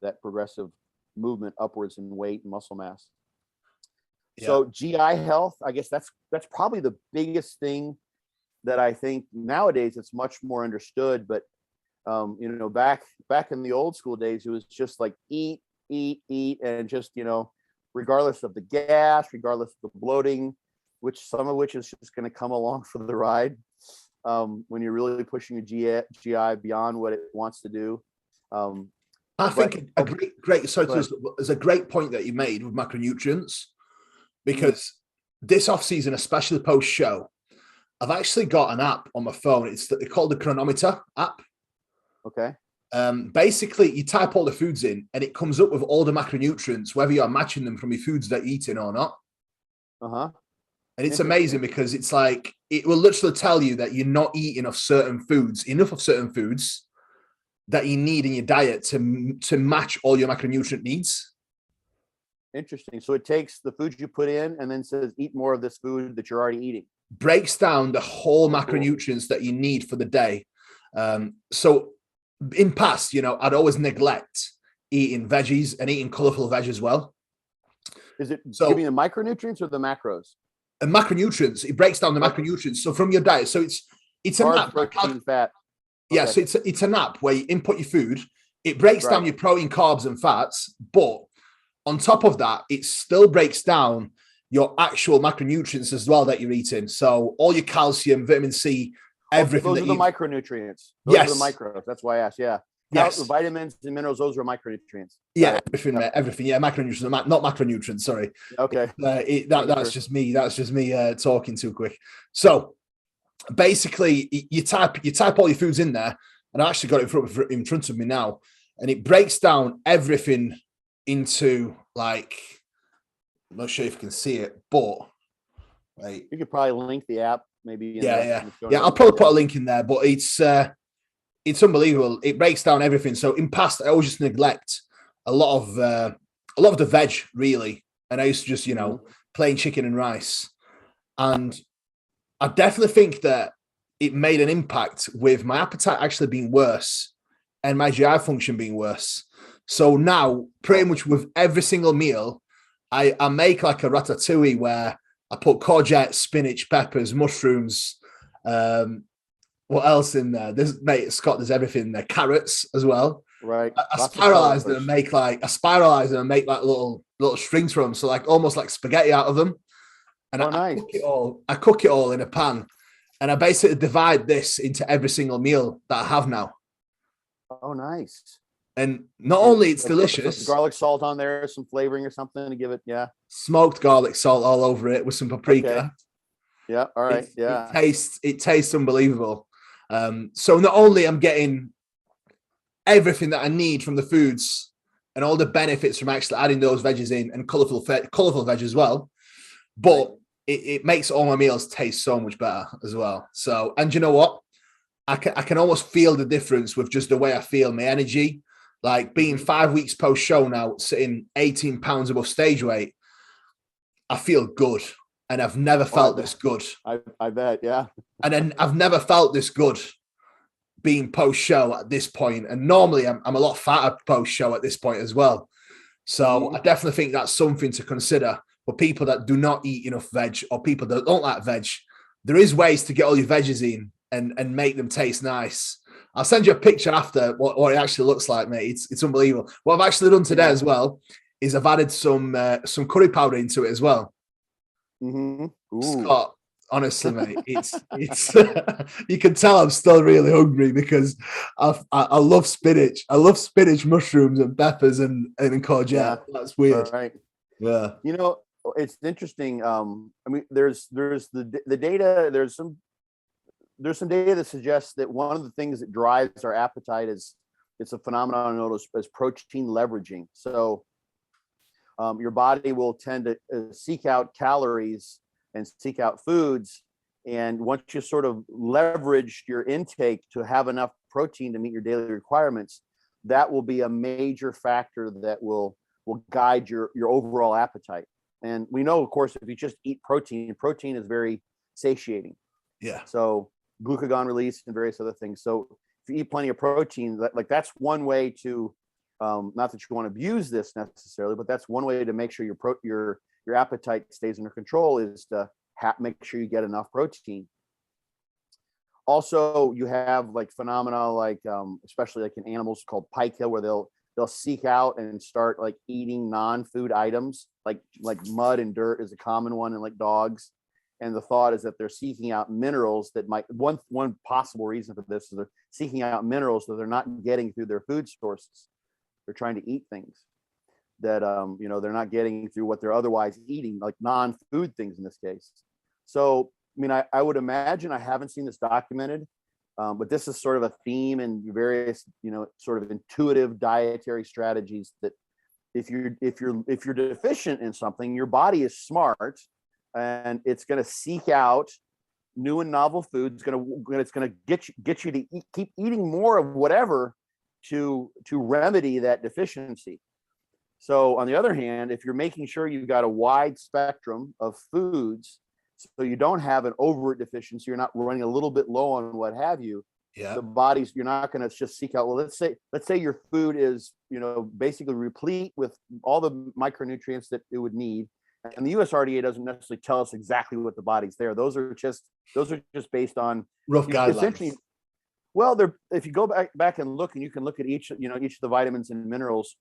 S2: that progressive movement upwards in weight and muscle mass. Yeah. So GI health, I guess that's probably the biggest thing that I think nowadays it's much more understood. But back in the old school days, it was just like eat, and just, regardless of the gas, regardless of the bloating, some of which is just going to come along for the ride. When you're really pushing your GI beyond what it wants to do.
S1: I think a great so there's a great point that you made with macronutrients, because this off season, especially post show, I've actually got an app on my phone. It's called the Chronometer app. Okay. Basically, you type all the foods in, and it comes up with all the macronutrients, whether you're matching them from your foods that you're eating or not. And it's amazing because it's like it will literally tell you that you're not eating enough of certain foods that you need in your diet to match all your macronutrient needs. Interesting. So it takes the foods you put in and then says, eat more of this food that you're already eating. Breaks down the whole macronutrients that you need for the day. So in past, I'd always neglect eating veggies and eating colorful veg as well. Is it giving the micronutrients or the macros? And macronutrients, it breaks down the macronutrients. So from your diet, so it's an app. Protein, fat. Yeah, okay. So it's an app where you input your food. It breaks down your protein, carbs, and fats, but on top of that, it still breaks down your actual macronutrients as well that you're eating. So all your calcium, vitamin C, everything. Those are the micronutrients. Those are the micros. That's why I asked. Yeah. Yes. The vitamins and minerals, those are micronutrients. Yeah, everything. Yeah, macronutrients, not macronutrients. Sorry. Okay. That's just me. That's just me talking too quick. So basically, you type all your foods in there, and I actually got it in front of me now, and it breaks down everything into, like, I'm not sure if you can see it, but like, you could probably link the app maybe. I'll probably put a link in there, but it's unbelievable. It breaks down everything. So in past, I always just neglect a lot of the veg, really, and I used to just plain chicken and rice. And I definitely think that it made an impact with my appetite actually being worse and my GI function being worse. So now, pretty much with every single meal, I make like a ratatouille where I put courgette, spinach, peppers, mushrooms. What else in there? Scott, there's everything in there. Carrots as well. Right. I spiralize them and make like little strings from them. So like almost like spaghetti out of them. And I cook it all in a pan. And I basically divide this into every single meal that I have now. Oh, nice. And not only it's delicious. Some garlic salt on there, some flavoring or something to give it, smoked garlic salt all over it with some paprika. Okay. Yeah, all right. It tastes unbelievable. So not only I'm getting everything that I need from the foods and all the benefits from actually adding those veggies in, and colorful veg as well, but it makes all my meals taste so much better as well. So, and you know what? I can almost feel the difference with just the way I feel, my energy. Like being 5 weeks post show now, sitting 18 pounds above stage weight, I feel good. And I've never felt this good. I bet, yeah. And then I've never felt this good being post show at this point. And normally I'm a lot fatter post show at this point as well. So I definitely think that's something to consider for people that do not eat enough veg, or people that don't like veg. There is ways to get all your veggies in and make them taste nice. I'll send you a picture after what it actually looks like, mate. It's unbelievable. What I've actually done today as well is I've added some curry powder into it as well. Scott, honestly, mate, it's you can tell I'm still really hungry because I love spinach. I love spinach, mushrooms, and peppers and courgette. Yeah. That's weird. Right. Yeah. It's interesting. I mean, there's the data. There's some data that suggests that one of the things that drives our appetite is it's a phenomenon known as protein leveraging. So your body will tend to seek out calories and seek out foods
S2: And once you sort of leverage your intake to have enough protein to meet your daily requirements, that will be a major factor that will guide your overall appetite. And we know, of course, if you just eat protein is very satiating.
S1: Yeah.
S2: So glucagon release and various other things. So if you eat plenty of protein, like that's one way to, not that you want to abuse this necessarily, but that's one way to make sure your appetite stays under control, is to make sure you get enough protein. Also, you have like phenomena like, especially like in animals called pica, where they'll seek out and start like eating non-food items, like mud and dirt is a common one in like dogs. And the thought is that they're seeking out minerals that might, one possible reason for this is they're seeking out minerals that they're not getting through their food sources. They're trying to eat things that, they're not getting through what they're otherwise eating, like non-food things in this case. So, I mean, I would imagine, I haven't seen this documented, but this is sort of a theme in various, sort of intuitive dietary strategies, that if you're deficient in something, your body is smart and it's going to seek out new and novel foods. It's going to get you to keep eating more of whatever to remedy that deficiency. So on the other hand, if you're making sure you've got a wide spectrum of foods, so you don't have an overt deficiency, you're not running a little bit low on what have you. Yeah. The body's, you're not going to just seek out, well, let's say your food is, basically replete with all the micronutrients that it would need. And the USRDA doesn't necessarily tell us exactly what the body's there. Those are just based on
S1: rough guidelines. Essentially,
S2: well, if you go back and look, and you can look at each of the vitamins and minerals,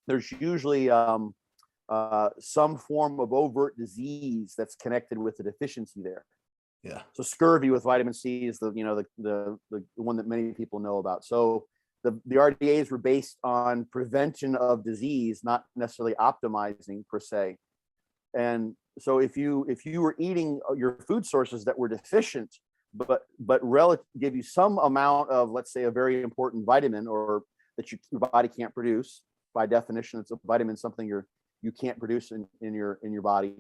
S2: there's usually some form of overt disease that's connected with the deficiency there.
S1: Yeah.
S2: So scurvy with vitamin C is the one that many people know about. So the RDAs were based on prevention of disease, not necessarily optimizing per se. And so if you were eating your food sources that were deficient, but give you some amount of, let's say, a very important vitamin, or that your body can't produce, by definition, it's a vitamin, something you can't produce in your body.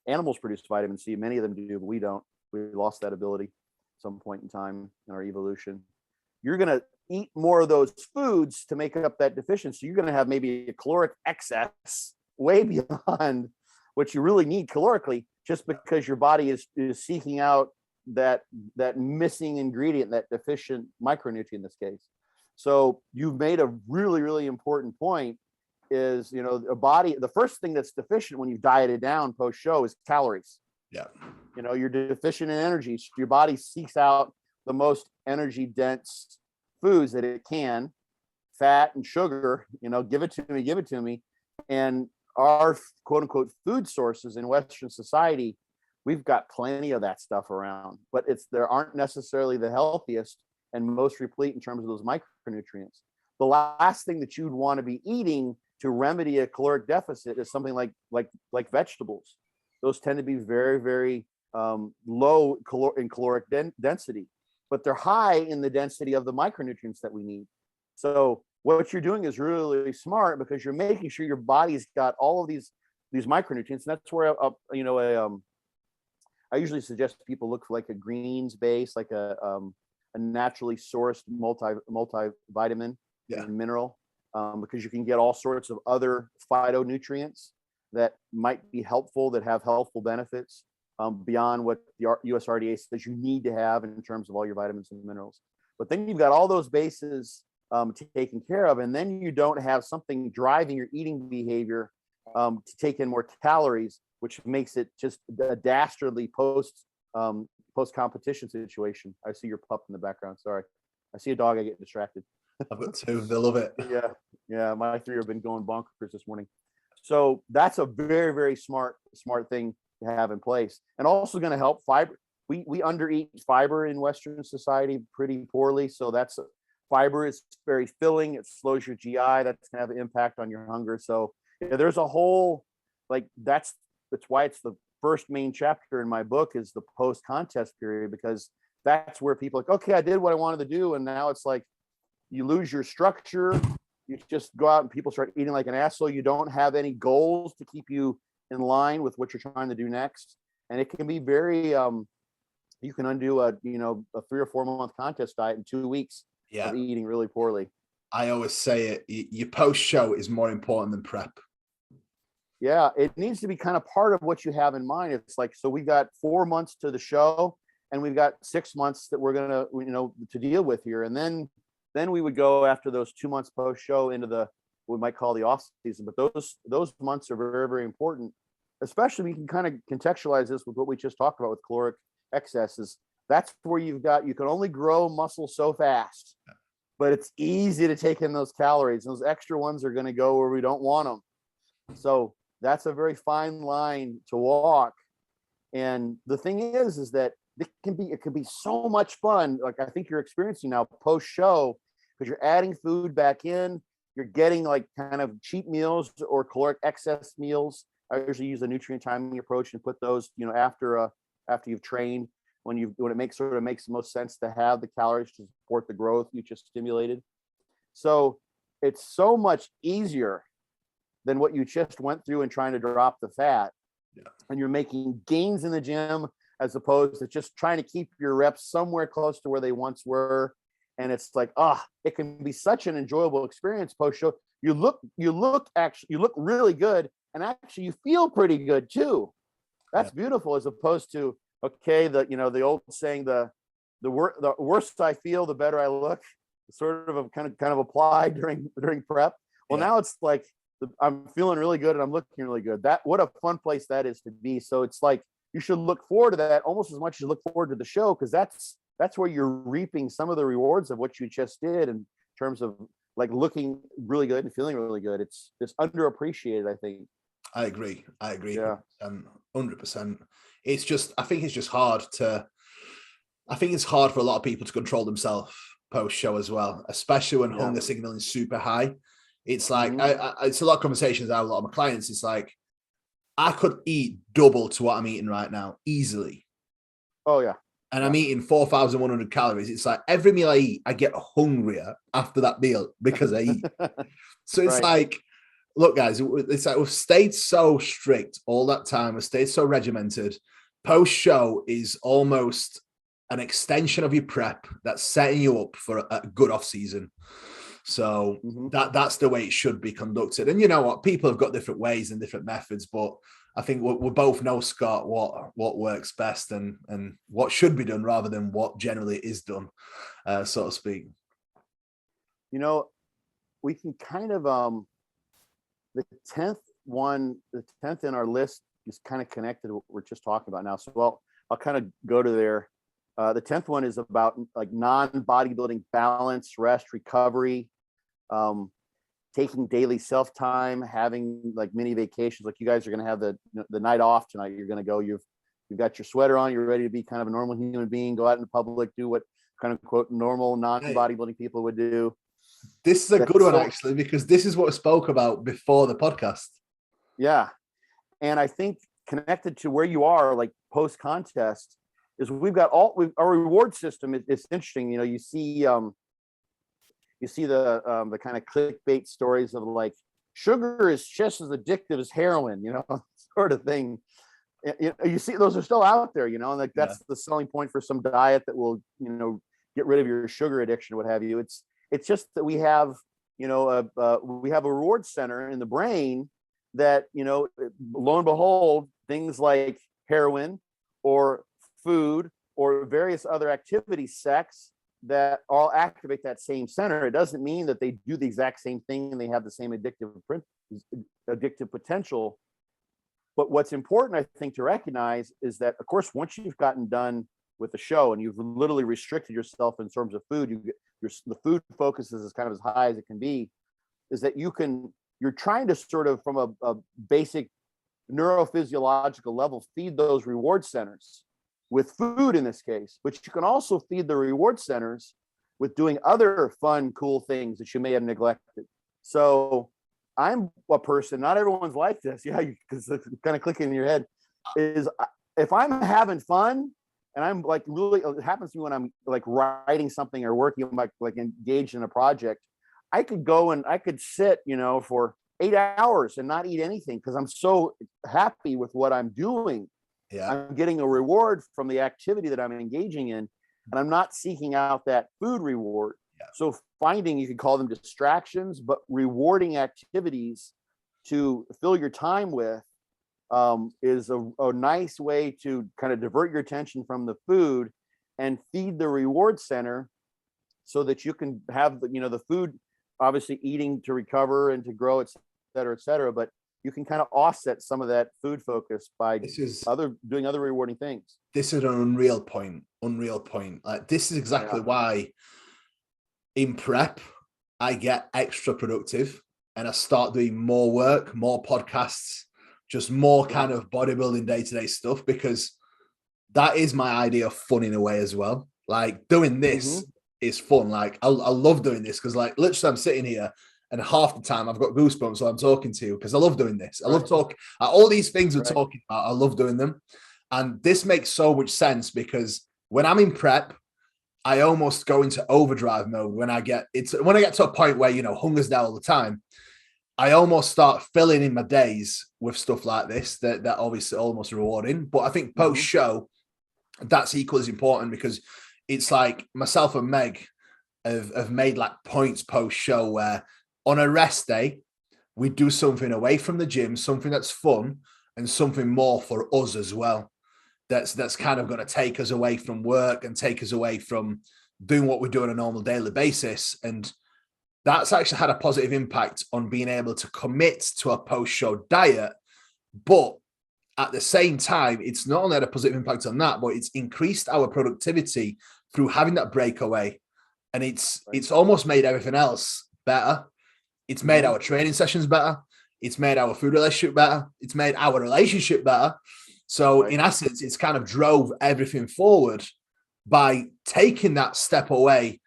S2: Animals produce vitamin C, many of them do, but we don't. We lost that ability at some point in time in our evolution. You're going to eat more of those foods to make up that deficiency. You're going to have maybe a caloric excess way beyond what you really need calorically, just because your body is seeking out that missing ingredient, that deficient micronutrient in this case. So you've made a really, really important point, is, a body, the first thing that's deficient when you've dieted down post-show is calories.
S1: Yeah.
S2: You're deficient in energy. So your body seeks out the most energy dense foods that it can, fat and sugar, give it to me. And our quote unquote food sources in Western society, we've got plenty of that stuff around, but there aren't necessarily the healthiest and most replete in terms of those micronutrients. The last thing that you'd want to be eating to remedy a caloric deficit is something like vegetables. Those tend to be very, very low in caloric density, but they're high in the density of the micronutrients that we need. So what you're doing is really, really smart, because you're making sure your body's got all of these micronutrients. And that's where I usually suggest people look for like a greens base, like a naturally sourced multivitamin and mineral, because you can get all sorts of other phytonutrients that might be helpful, that have helpful benefits beyond what the USRDA says you need to have in terms of all your vitamins and minerals. But then you've got all those bases taken care of, and then you don't have something driving your eating behavior to take in more calories, which makes it just a dastardly post competition situation. I see your pup in the background. Sorry, I see a dog. I get distracted.
S1: I've got two. They love it.
S2: Yeah. My three have been going bonkers this morning. So that's a very, very smart thing to have in place, and also going to help fiber. We undereat fiber in Western society pretty poorly. So fiber is very filling. It slows your GI. That's going to have an impact on your hunger. So there's a whole, that's why it's the first main chapter in my book is the post-contest period, because that's where people okay, I did what I wanted to do. And now it's like you lose your structure. You just go out and people start eating like an asshole. You don't have any goals to keep you in line with what you're trying to do next. And it can be very, you can undo a 3 or 4 month contest diet in 2 weeks of eating really poorly.
S1: I always say it, your post-show is more important than prep.
S2: Yeah, it needs to be kind of part of what you have in mind. It's like, so we got 4 months to the show, and we've got 6 months that we're gonna, to deal with here, and then we would go after those 2 months post-show into what we might call the off season. But those months are very, very important. Especially, we can kind of contextualize this with what we just talked about with caloric excesses. That's where you can only grow muscle so fast, but it's easy to take in those calories. Those extra ones are going to go where we don't want them. So that's a very fine line to walk. And the thing is that it can be so much fun. Like I think you're experiencing now post show, because you're adding food back in, you're getting like kind of cheat meals or caloric excess meals. I usually use a nutrient timing approach and put those, after you've trained, when it makes the most sense to have the calories to support the growth you just stimulated. So it's so much easier than what you just went through and trying to drop the fat.
S1: Yeah.
S2: And you're making gains in the gym as opposed to just trying to keep your reps somewhere close to where they once were. And it's like, it can be such an enjoyable experience post-show. You look really good, and actually you feel pretty good too. That's beautiful, as opposed to, okay, the old saying, the worse I feel, the better I look, sort of kind of applied during prep. Well, now it's like, I'm feeling really good and I'm looking really good. What a fun place that is to be. So it's like, you should look forward to that almost as much as you look forward to the show, because that's where you're reaping some of the rewards of what you just did in terms of like looking really good and feeling really good. It's underappreciated, I think.
S1: I agree.
S2: Yeah.
S1: 100%. I think it's hard for a lot of people to control themselves post show as well, especially when hunger signaling is super high. It's like, it's a lot of conversations I have with a lot of my clients. It's like, I could eat double to what I'm eating right now easily.
S2: Oh yeah.
S1: And I'm eating 4,100 calories. It's like every meal I eat, I get hungrier after that meal because I eat. So it's like, look, guys, it's like we've stayed so strict all that time. We've stayed so regimented. Post show is almost an extension of your prep that's setting you up for a good off season. So that's the way it should be conducted. And you know what? People have got different ways and different methods, but I think we both know, Scott, what works best and what should be done rather than what generally is done, so to speak.
S2: We can kind of the 10th in our list is kind of connected to what we're just talking about now. So I'll kind of go to there. The 10th one is about like non-bodybuilding balance, rest, recovery, taking daily self-time, having like mini vacations. Like you guys are going to have the night off tonight. You're going to go, you've got your sweater on, you're ready to be kind of a normal human being, go out in the public, do what kind of quote normal non-bodybuilding people would do.
S1: This is a good one, actually, because this is what I spoke about before the podcast. Yeah.
S2: And I think connected to where you are, like post-contest, is our reward system is interesting. You see the kind of clickbait stories of like, sugar is just as addictive as heroin, sort of thing. You see those are still out there, and like that's the selling point for some diet that will, get rid of your sugar addiction, what have you. It's just that we have, we have a reward center in the brain that, lo and behold, things like heroin or food or various other activities, sex, that all activate that same center. It doesn't mean that they do the exact same thing and they have the same addictive potential. But what's important, I think, to recognize is that, of course, once you've gotten done with the show and you've literally restricted yourself in terms of food, the food focus is kind of as high as it can be, is that you're trying to sort of, from a basic neurophysiological level, feed those reward centers with food in this case, but you can also feed the reward centers with doing other fun, cool things that you may have neglected. So I'm a person, not everyone's like this. Yeah, because it's kind of clicking in your head, is if I'm having fun and I'm like really, it happens to me when I'm like writing something or working, like engaged in a project, I could go and I could sit, for 8 hours and not eat anything because I'm so happy with what I'm doing.
S1: Yeah.
S2: I'm getting a reward from the activity that I'm engaging in, and I'm not seeking out that food reward.
S1: Yeah.
S2: So finding, you could call them distractions, but rewarding activities to fill your time with is a nice way to kind of divert your attention from the food and feed the reward center, so that you can have the food, obviously eating to recover and to grow, et cetera, but you can kind of offset some of that food focus by doing other rewarding things.
S1: This is an unreal point. Like, this is exactly why in prep I get extra productive and I start doing more work, more podcasts, just more kind of bodybuilding day-to-day stuff, because that is my idea of fun in a way as well. Like, doing this is fun. Like, I love doing this because, like, literally I'm sitting here and half the time I've got goosebumps while I'm talking to you, because I love doing this. I love talking all these things we're talking about. I love doing them. And this makes so much sense, because when I'm in prep, I almost go into overdrive mode when I get to a point where, hunger's there all the time. I almost start filling in my days with stuff like this that obviously almost rewarding. But I think post-show, that's equally as important, because it's like myself and Meg have made like points post-show where on a rest day, we do something away from the gym, something that's fun and something more for us as well. That's kind of going to take us away from work and take us away from doing what we do on a normal daily basis. And that's actually had a positive impact on being able to commit to a post-show diet. But at the same time, it's not only had a positive impact on that, but it's increased our productivity through having that breakaway. And it's almost made everything else better. It's made our training sessions better. It's made our food relationship better. It's made our relationship better. So in essence, it's kind of drove everything forward by taking that step away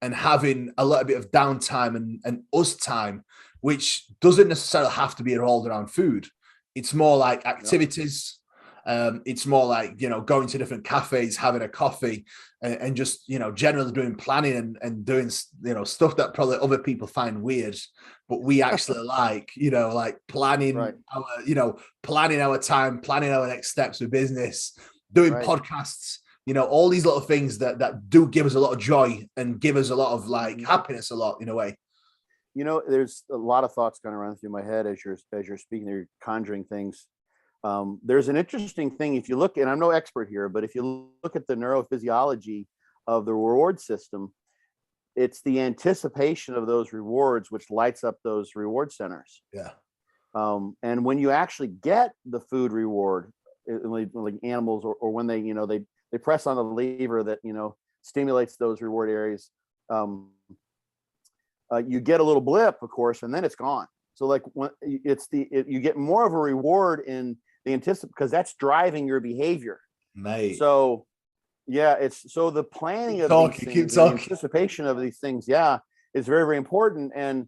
S1: and having a little bit of downtime and us time, which doesn't necessarily have to be rolled around food. It's more like activities. It's more like, going to different cafes, having a coffee, and just, generally doing planning and doing, stuff that probably other people find weird, but we actually like planning our, planning our time, planning our next steps with business, doing podcasts, all these little things that do give us a lot of joy and give us a lot of happiness a lot in a way.
S2: There's a lot of thoughts going around through my head as you're speaking, you're conjuring things. There's an interesting thing, if you look, and I'm no expert here, but if you look at the neurophysiology of the reward system, it's the anticipation of those rewards which lights up those reward centers.
S1: Yeah.
S2: And when you actually get the food reward, like animals, or when they press on the lever that stimulates those reward areas, you get a little blip, of course, and then it's gone. So like when you get more of a reward in the because that's driving your behavior.
S1: Mate.
S2: So the planning of these things, the anticipation of these things, is very, very important. And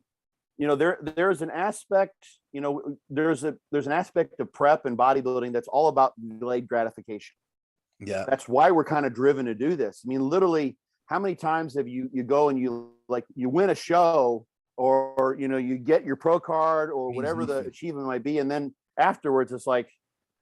S2: there's an aspect, there's an aspect of prep and bodybuilding that's all about delayed gratification.
S1: Yeah.
S2: That's why we're kind of driven to do this. I mean, literally, how many times have you go and you win a show, or you get your pro card or whatever the achievement might be, and then afterwards it's like,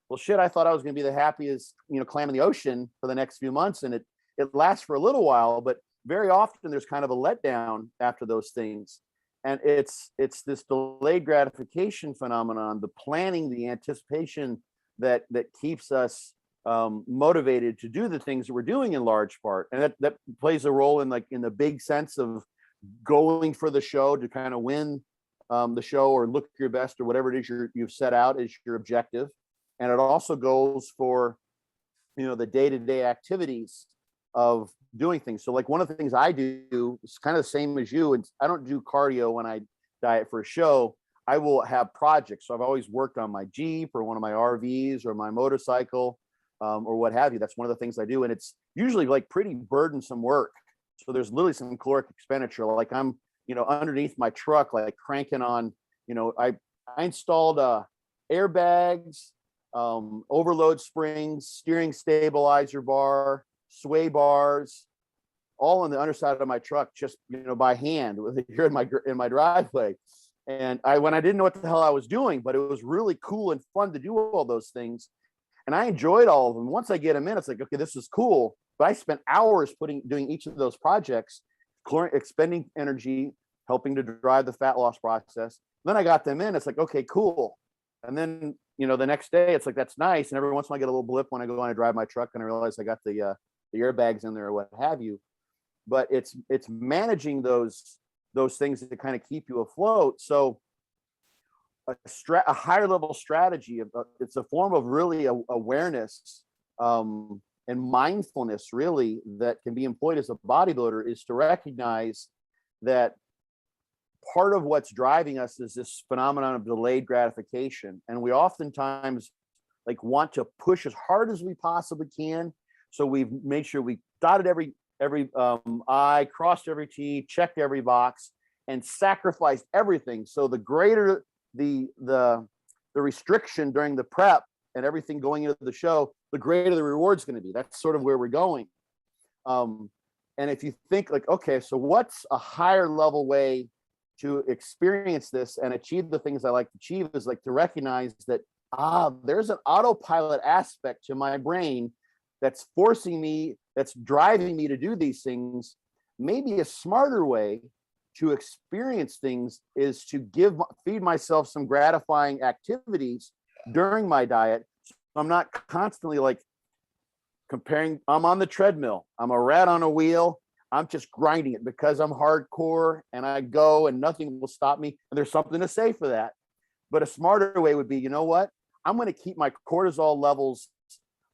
S2: well, shit, I thought I was going to be the happiest clam in the ocean for the next few months, and it lasts for a little while, but very often there's kind of a letdown after those things. And it's this delayed gratification phenomenon, the planning, the anticipation that keeps us motivated to do the things that we're doing in large part. And that plays a role in the big sense of going for the show to kind of win the show or look your best or whatever it is you've set out as your objective. And it also goes for, the day-to-day activities of doing things. So like one of the things I do is kind of the same as you. And I don't do cardio when I diet for a show. I will have projects. So I've always worked on my Jeep or one of my RVs or my motorcycle or what have you. That's one of the things I do. And it's usually like pretty burdensome work. So there's literally some caloric expenditure. Like I'm, underneath my truck, like cranking on, I installed airbags, overload springs, steering stabilizer bar, sway bars, all on the underside of my truck, just by hand here in my driveway. And when I didn't know what the hell I was doing, but it was really cool and fun to do all those things. And I enjoyed all of them. Once I get them in, it's like, okay, this is cool. But I spent hours doing each of those projects, expending energy, helping to drive the fat loss process. Then I got them in. It's like, okay, cool. And then, the next day it's like, that's nice. And every once in a while I get a little blip when I go on and drive my truck and I realize I got the airbags in there or what have you. But it's managing those things that kind of keep you afloat. So a higher level strategy, it's a form of really awareness and mindfulness really that can be employed as a bodybuilder, is to recognize that part of what's driving us is this phenomenon of delayed gratification. And we oftentimes want to push as hard as we possibly can. So we've made sure we dotted every I, crossed every T, checked every box, and sacrificed everything. So the greater the restriction during the prep and everything going into the show, the greater the reward's going to be. That's sort of where we're going. And if you think okay, so what's a higher level way to experience this and achieve the things I like to achieve, is to recognize that, there's an autopilot aspect to my brain that's forcing me, that's driving me to do these things. Maybe a smarter way to experience things is to feed myself some gratifying activities during my diet. So I'm not constantly comparing. I'm on the treadmill, I'm a rat on a wheel, I'm just grinding it because I'm hardcore and I go and nothing will stop me. And there's something to say for that. But a smarter way would be, you know what? I'm going to keep my cortisol levels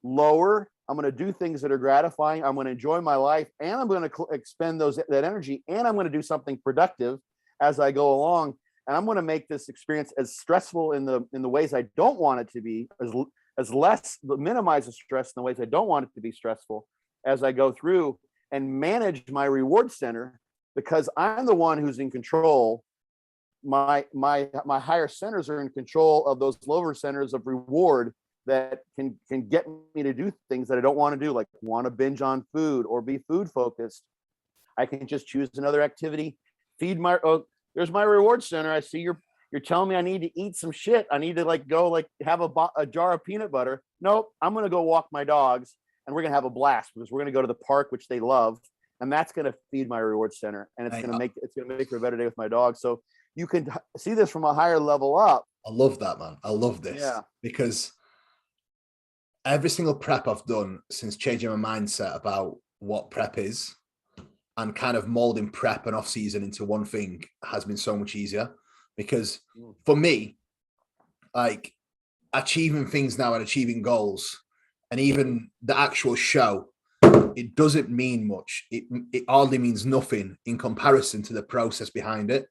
S2: lower. I'm going to do things that are gratifying. I'm going to enjoy my life, and I'm going to expend that energy, and I'm going to do something productive as I go along. And I'm going to make this experience as stressful in the ways I don't want it to be, minimize the stress in the ways I don't want it to be stressful as I go through, and manage my reward center, because I'm the one who's in control. My higher centers are in control of those lower centers of reward that can get me to do things that I don't want to do, like want to binge on food or be food focused. I can just choose another activity, there's my reward center. I see you're telling me I need to eat some shit. I need to go have a jar of peanut butter. Nope, I'm going to go walk my dogs, and we're going to have a blast because we're going to go to the park, which they love. And that's going to feed my reward center. And it's going to make for a better day with my dog. So you can see this from a higher level up.
S1: I love that, man. I love this.
S2: Yeah.
S1: Because every single prep I've done since changing my mindset about what prep is and kind of molding prep and off season into one thing has been so much easier. Because for me, achieving things now and achieving goals and even the actual show, it doesn't mean much. It hardly means nothing in comparison to the process behind it.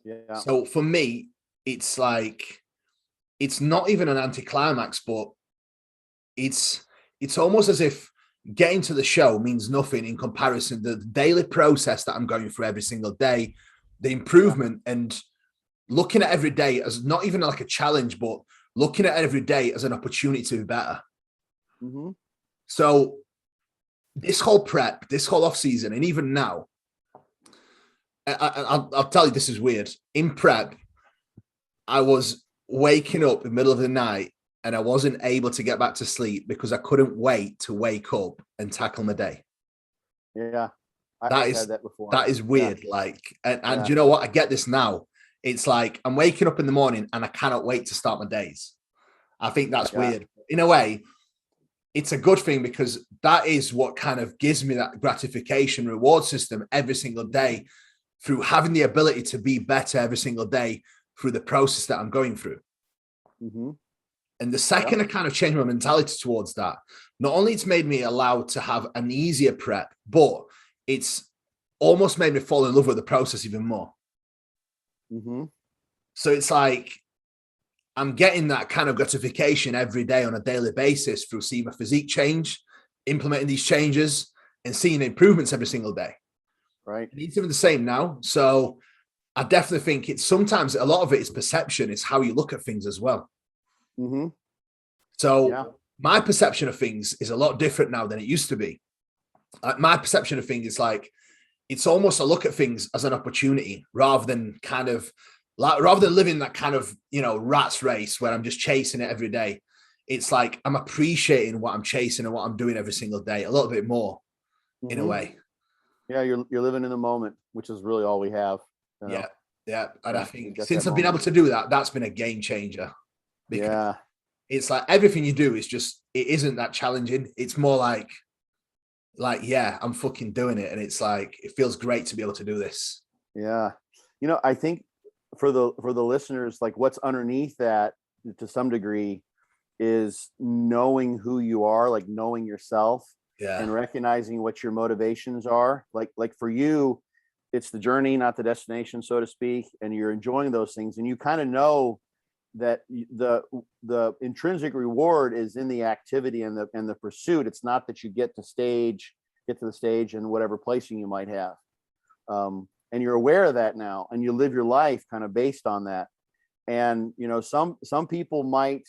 S2: Yeah.
S1: So for me, it's it's not even an anticlimax, but it's almost as if getting to the show means nothing in comparison to the daily process that I'm going through every single day, the improvement, and looking at every day as not even like a challenge, but looking at every day as an opportunity to be better.
S2: Mm-hmm.
S1: So this whole prep, this whole off season, and even now, I'll tell you, this is weird. In prep, I was waking up in the middle of the night and I wasn't able to get back to sleep because I couldn't wait to wake up and tackle my day.
S2: Yeah.
S1: I've had that before. That is weird. Yeah. And you know what? I get this now. It's I'm waking up in the morning and I cannot wait to start my days. I think that's weird. In a way, it's a good thing because that is what kind of gives me that gratification reward system every single day through having the ability to be better every single day through the process that I'm going through.
S2: Mm-hmm.
S1: And the second I kind of changed my mentality towards that, not only it's made me allowed to have an easier prep, but it's almost made me fall in love with the process even more.
S2: Mm-hmm.
S1: So it's I'm getting that kind of gratification every day on a daily basis through seeing my physique change, implementing these changes, and seeing improvements every single day.
S2: Right.
S1: And it's even the same now. So I definitely think it's sometimes a lot of it is perception. It's how you look at things as well.
S2: Mm-hmm.
S1: So my perception of things is a lot different now than it used to be. My perception of things is it's almost a look at things as an opportunity rather than living that kind of, rat's race where I'm just chasing it every day. it's like I'm appreciating what I'm chasing and what I'm doing every single day a little bit more in a way.
S2: Yeah, you're living in the moment, which is really all we have. You know?
S1: Yeah. And I think since
S2: that
S1: I've been able to do that, that's been a game changer. Because it's like everything you do is just, it isn't that challenging. It's more like, yeah, I'm fucking doing it. And it's like, it feels great to be able to do this.
S2: Yeah. You know, I think for the listeners, like what's underneath that to some degree is knowing who you are, like knowing yourself and recognizing what your motivations are. Like for you, it's the journey, not the destination, so to speak. And you're enjoying those things. And you kind of know that the intrinsic reward is in the activity and the pursuit. It's not that you get to the stage and whatever placing you might have. And you're aware of that now, and you live your life kind of based on that. And, you know, some people might,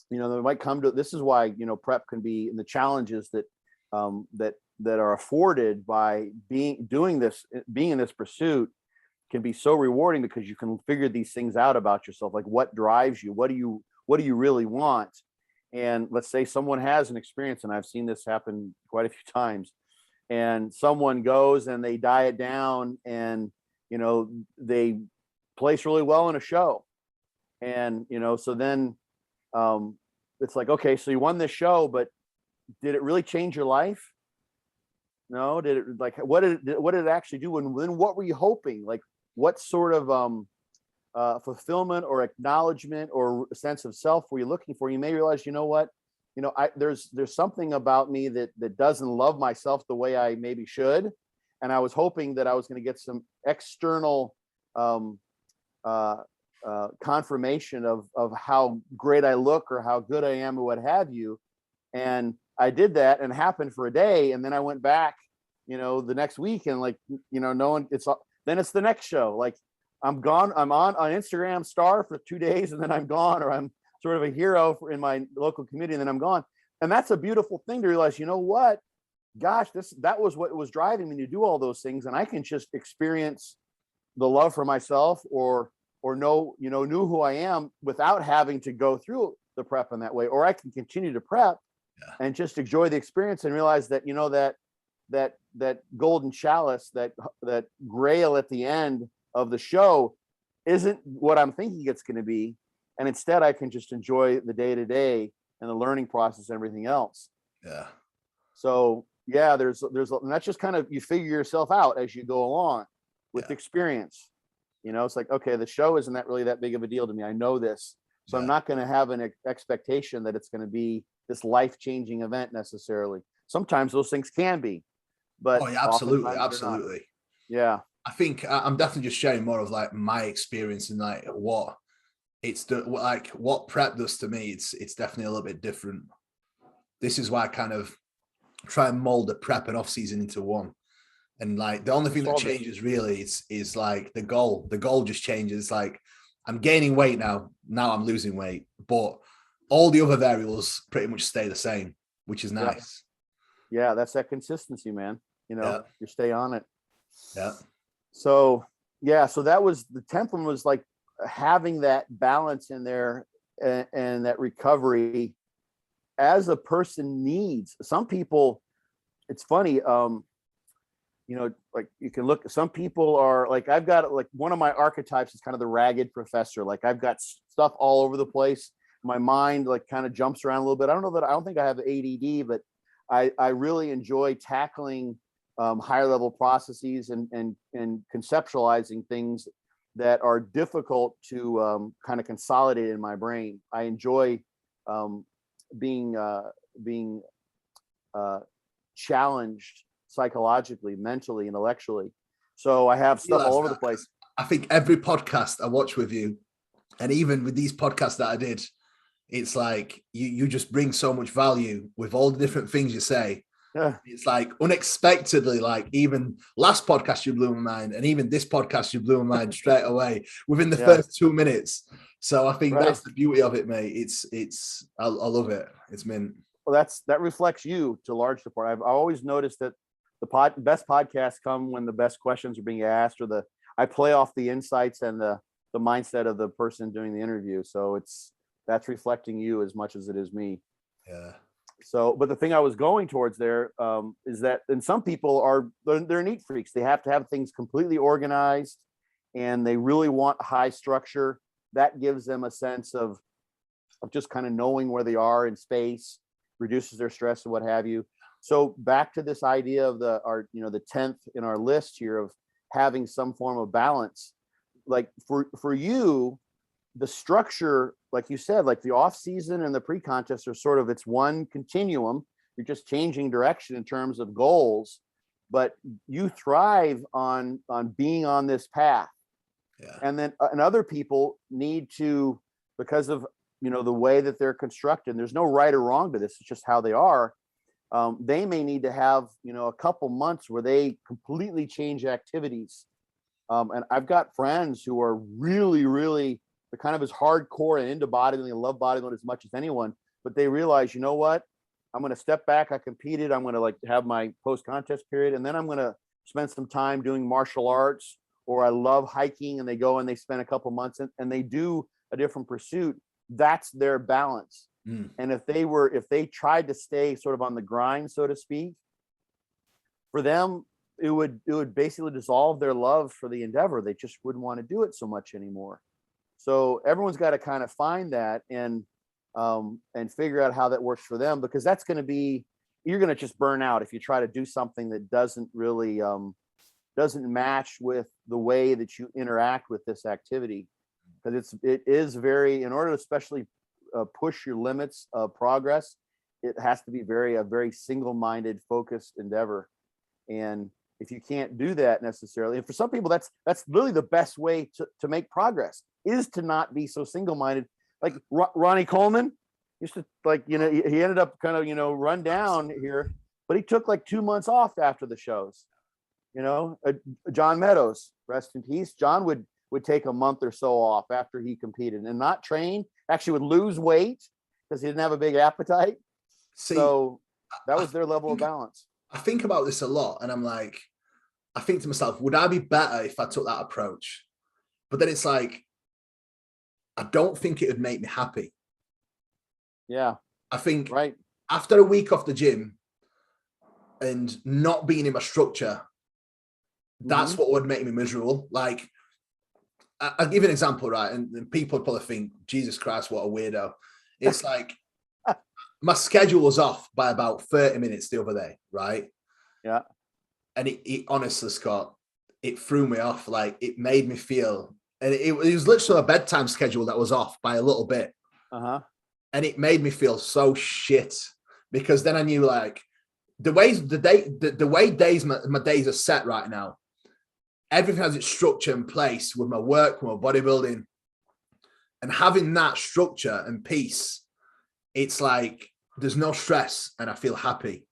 S2: you know, they might come to, this is why, you know, prep can be, and the challenges that are afforded by being in this pursuit can be so rewarding, because you can figure these things out about yourself. Like, what drives you? What do you really want? And let's say someone has an experience, and I've seen this happen quite a few times, and someone goes and they diet down, and, you know, they place really well in a show. And, you know, so then it's like, okay, so you won this show, but did it really change your life? No. Did it, like, what did it actually do? And then what were you hoping? Like, what sort of fulfillment or acknowledgement or sense of self were you looking for? You may realize, you know what, you know, there's something about me that doesn't love myself the way I maybe should. And I was hoping that I was going to get some external confirmation of how great I look or how good I am or what have you. And I did that, and it happened for a day. And then I went back, you know, the next week, and, like, you know, then it's the next show. Like, I'm gone. I'm on Instagram star for 2 days, and then I'm gone, or I'm sort of a hero in my local community, and then I'm gone. And that's a beautiful thing to realize, you know what, gosh, that was what was driving me to do all those things. And I can just experience the love for myself or knew who I am without having to go through the prep in that way. Or I can continue to prep and just enjoy the experience and realize that, you know, that golden chalice, that grail at the end of the show isn't what I'm thinking it's going to be. And instead I can just enjoy the day to day and the learning process and everything else.
S1: Yeah.
S2: So yeah, there's, and that's just kind of, you figure yourself out as you go along with experience. You know, it's like, okay, the show isn't really that big of a deal to me. I know this. So I'm not going to have an expectation that it's going to be this life-changing event necessarily. Sometimes those things can be, but
S1: absolutely.
S2: Yeah.
S1: I think I'm definitely just sharing more of like my experience and like what what prep does to me. It's definitely a little bit different. This is why I kind of try and mold the prep and off season into one. And like the only thing that changes really is like the goal. The goal just changes. Like, I'm gaining weight now I'm losing weight, but all the other variables pretty much stay the same, which is nice.
S2: Yeah, that's that consistency, man. You know, you stay on it.
S1: Yeah.
S2: So so that was the 10th one, was like having that balance in there and that recovery as a person needs. Some people, it's funny, you know, like you can look, some people are like, I've got, like, one of my archetypes is kind of the ragged professor. Like, I've got stuff all over the place. My mind like kind of jumps around a little bit. I don't think I have ADD, but I really enjoy tackling higher level processes and conceptualizing things that are difficult to kind of consolidate in my brain. I enjoy being challenged psychologically, mentally, intellectually. So I have stuff all over the place.
S1: I think every podcast I watch with you, and even with these podcasts that I did, it's like you just bring so much value with all the different things you say.
S2: Yeah.
S1: It's like unexpectedly, like even last podcast you blew my mind, and even this podcast you blew my mind straight away within the first 2 minutes. So I think that's the beauty of it, mate. I love it. It's mint.
S2: Well, that reflects you to a large part. I've always noticed that the best podcasts come when the best questions are being asked, or I play off the insights and the mindset of the person doing the interview. So it's that's reflecting you as much as it is me.
S1: Yeah.
S2: So, but the thing I was going towards there is that, and some people they're neat freaks. They have to have things completely organized, and they really want high structure. That gives them a sense of just kind of knowing where they are in space, reduces their stress and what have you. So back to this idea of the 10th in our list here of having some form of balance. Like for you, the structure, like you said, like the off season and the pre-contest are sort of, it's one continuum. You're just changing direction in terms of goals, but you thrive on being on this path.
S1: Yeah.
S2: And then and other people need to, because of the way that they're constructed, there's no right or wrong to this, it's just how they are. They may need to have a couple months where they completely change activities. And I've got friends who are really, really, they're kind of as hardcore and into bodybuilding and love bodybuilding as much as anyone, but they realize, you know what, I'm going to step back. I competed. I'm going to like have my post-contest period, and then I'm going to spend some time doing martial arts, or I love hiking, and they go and they spend a couple months and they do a different pursuit. That's their balance. And if they tried to stay sort of on the grind, so to speak, for them, it would basically dissolve their love for the endeavor. They just wouldn't want to do it so much anymore. So everyone's got to kind of find that and figure out how that works for them, because that's going to be, you're going to just burn out if you try to do something that doesn't really doesn't match with the way that you interact with this activity. Because it is very, in order to especially push your limits of progress, it has to be a very single-minded, focused endeavor. And if you can't do that necessarily, and for some people, that's really the best way to make progress, is to not be so single-minded. Like Ronnie Coleman used to, like, he ended up kind of, run down here, but he took like 2 months off after the shows. John Meadows, rest in peace. John would take a month or so off after he competed and not train, actually would lose weight because he didn't have a big appetite. So that was their level of balance.
S1: I think about this a lot, and I'm like, I think to myself, would I be better if I took that approach? But then it's like, I don't think it would make me happy.
S2: Yeah.
S1: I think
S2: right
S1: after a week off the gym and not being in my structure, that's what would make me miserable. Like, I'll give you an example, right? And people probably think, Jesus Christ, what a weirdo. It's like, my schedule was off by about 30 minutes the other day, right?
S2: Yeah.
S1: And it honestly, Scott, it threw me off. Like, it made me feel, and it was literally a bedtime schedule that was off by a little bit. And it made me feel so shit, because then I knew, like, the way my days are set right now, everything has its structure in place with my work, with my bodybuilding, and having that structure and peace, it's like there's no stress and I feel happy.